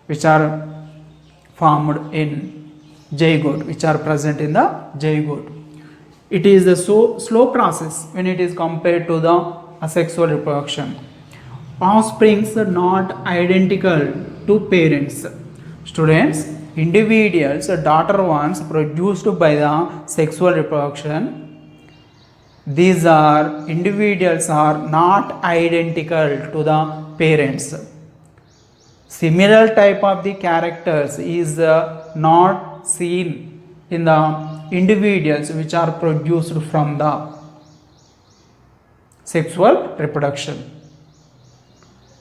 which are formed in zygote, which are present in the zygote. It is a slow process when it is compared to the asexual reproduction. Offsprings are not identical to parents. Students, individuals, daughter ones produced by the sexual reproduction, these are individuals are not identical to the parents. Similar type of the characters is not seen in the individuals which are produced from the sexual reproduction.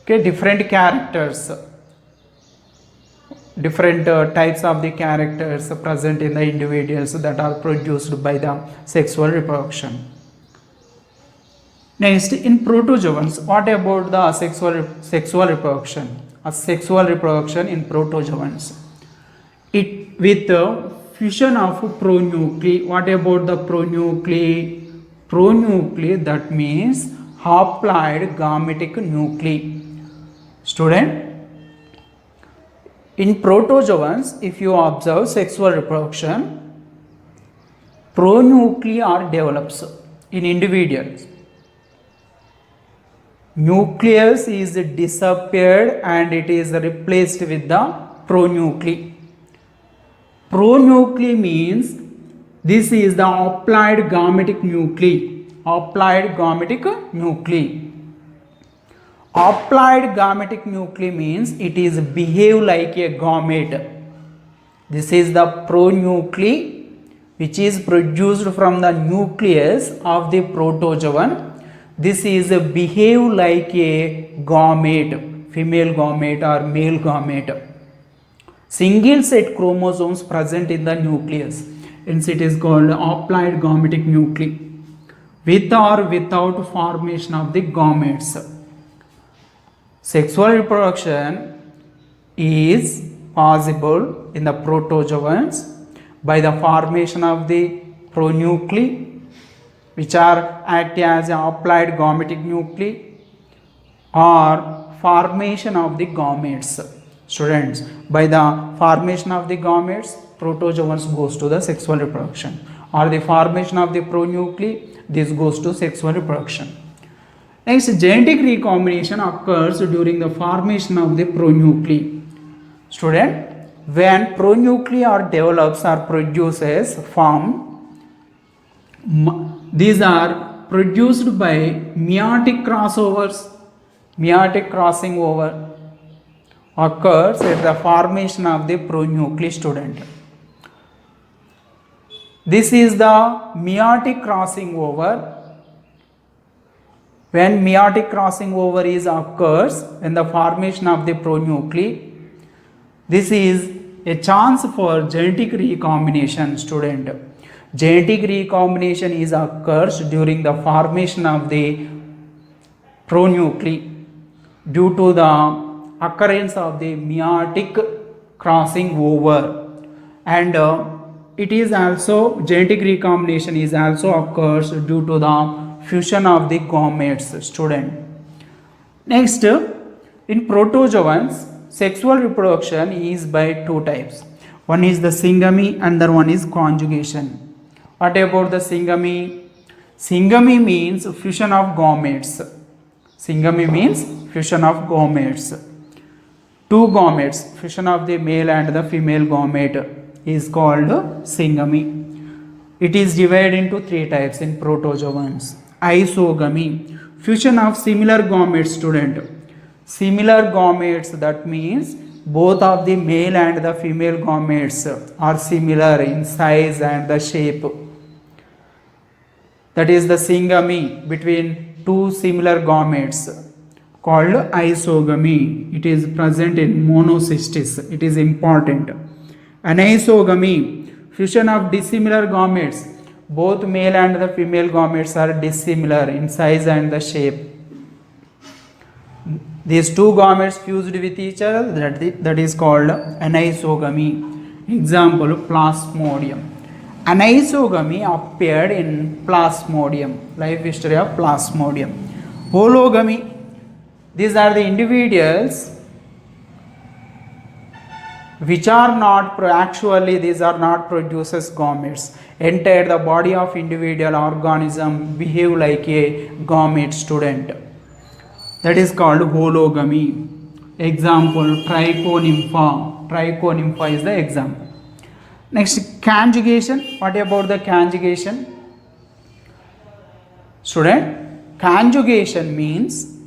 Okay, different characters, different types of the characters present in the individuals that are produced by the sexual reproduction. Next, in protozoans, what about the sexual reproduction? Asexual reproduction in protozoans. It with the fusion of pronuclei. What about the pronuclei? Pronuclei, that means haploid gametic nuclei. Student, in protozoans, if you observe sexual reproduction, pronuclei are develops in individuals. nucleus is disappeared and it is replaced with the pronuclei. Pronuclei means this is the applied gametic nuclei. Applied gametic nuclei. Applied gametic nuclei means it is behave like a gamete. This is the pronuclei which is produced from the nucleus of the protozoan. This is behave like a gamete, female gamete or male gamete. Single set chromosomes present in the nucleus, hence it is called applied gametic nuclei, with or without formation of the gametes. Sexual reproduction is possible in the protozoans by the formation of the pronuclei, which are act as applied gametic nuclei, or formation of the gametes. Students, by the formation of the gametes, protozoans goes to the sexual reproduction, or the formation of the pronuclei, this goes to sexual reproduction. Next, genetic recombination occurs during the formation of the pronuclei. Student, when pronuclei are develops or produces form, these are produced by meiotic crossovers. Meiotic crossing over occurs at the formation of the pronuclei. Student, this is the meiotic crossing over. When meiotic crossing over is occurs in the formation of the pronuclei, this is a chance for genetic recombination. Student, genetic recombination is occurs during the formation of the pronuclei due to the occurrence of the meiotic crossing over, and it is also genetic recombination is also occurs due to the fusion of the gametes. Student, next, in protozoans, sexual reproduction is by two types. One is the syngamy, another one is conjugation. What about the syngamy? Syngamy means fusion of gametes. Syngamy means fusion of gametes. Two gametes, fusion of the male and the female gamete is called syngamy. It is divided into three types in protozoans. Isogamy, fusion of similar gametes. Student, similar gametes, that means both of the male and the female gametes are similar in size and the shape. That is the syngamy between two similar gametes, called isogamy. It is present in monocystis. It is important. Anisogamy, fusion of dissimilar gametes. Both male and the female gametes are dissimilar in size and the shape. These two gametes fused with each other, that is called anisogamy. Example, Plasmodium. Anisogamy appeared in Plasmodium. Life history of Plasmodium. Hologamy, these are the individuals which are not actually these are not produces gametes. Entire the body of individual organism behave like a gamete. Student, that is called hologamy. Example, Trichonympha. Trichonympha is the example. Next, conjugation. What about the conjugation? Student, conjugation means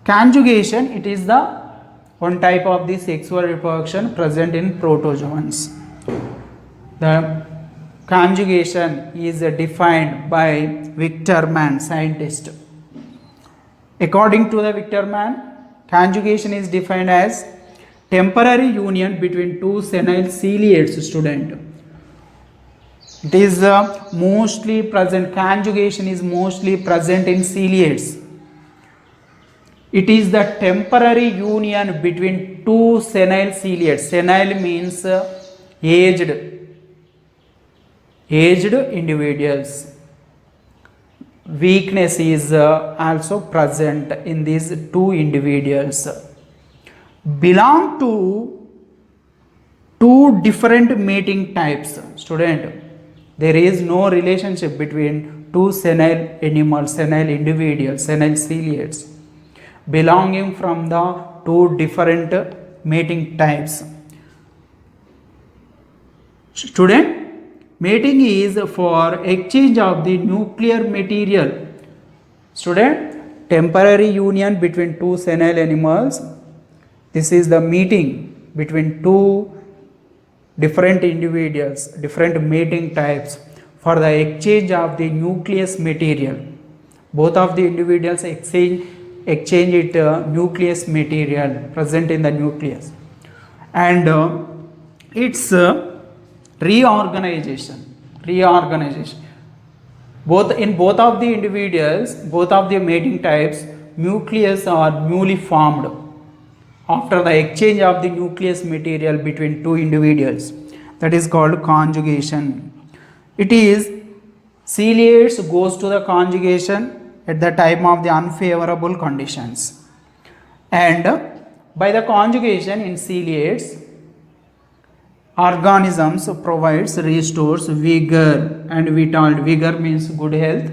it is the one type of the sexual reproduction present in protozoans. The conjugation is defined by Victor Mann, scientist. According to the Victor Mann, conjugation is defined as temporary union between two senile ciliates. Student, it is mostly present, conjugation is mostly present in ciliates. It is the temporary union between two senile ciliates. Senile means aged individuals. Weakness is also present in these two individuals. Belong to two different mating types. Student, there is no relationship between two senile animals, senile individuals, senile ciliates, belonging from the two different mating types. Student, mating is for exchange of the nuclear material. Student, temporary union between two senile animals. This is the meeting between two different individuals, different mating types for the exchange of the nucleus material. Both of the individuals exchange it nucleus material present in the nucleus, and it's reorganization. Both of the individuals, both of the mating types, nucleus are newly formed after the exchange of the nucleus material between two individuals. That is called conjugation. It is ciliates goes to the conjugation at the time of the unfavorable conditions, and by the conjugation in ciliates, organisms provides, restores vigor and vitality. Vigor means good health,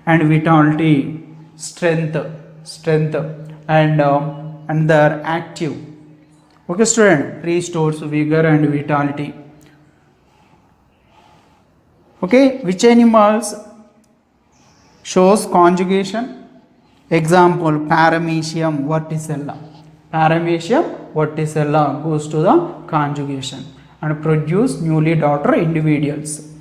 and vitality, strength, and they're active. Okay, student, restores vigor and vitality. Okay, which animals shows conjugation? Example, Paramecium verticella. Paramecium verticella goes to the conjugation and produce newly daughter individuals.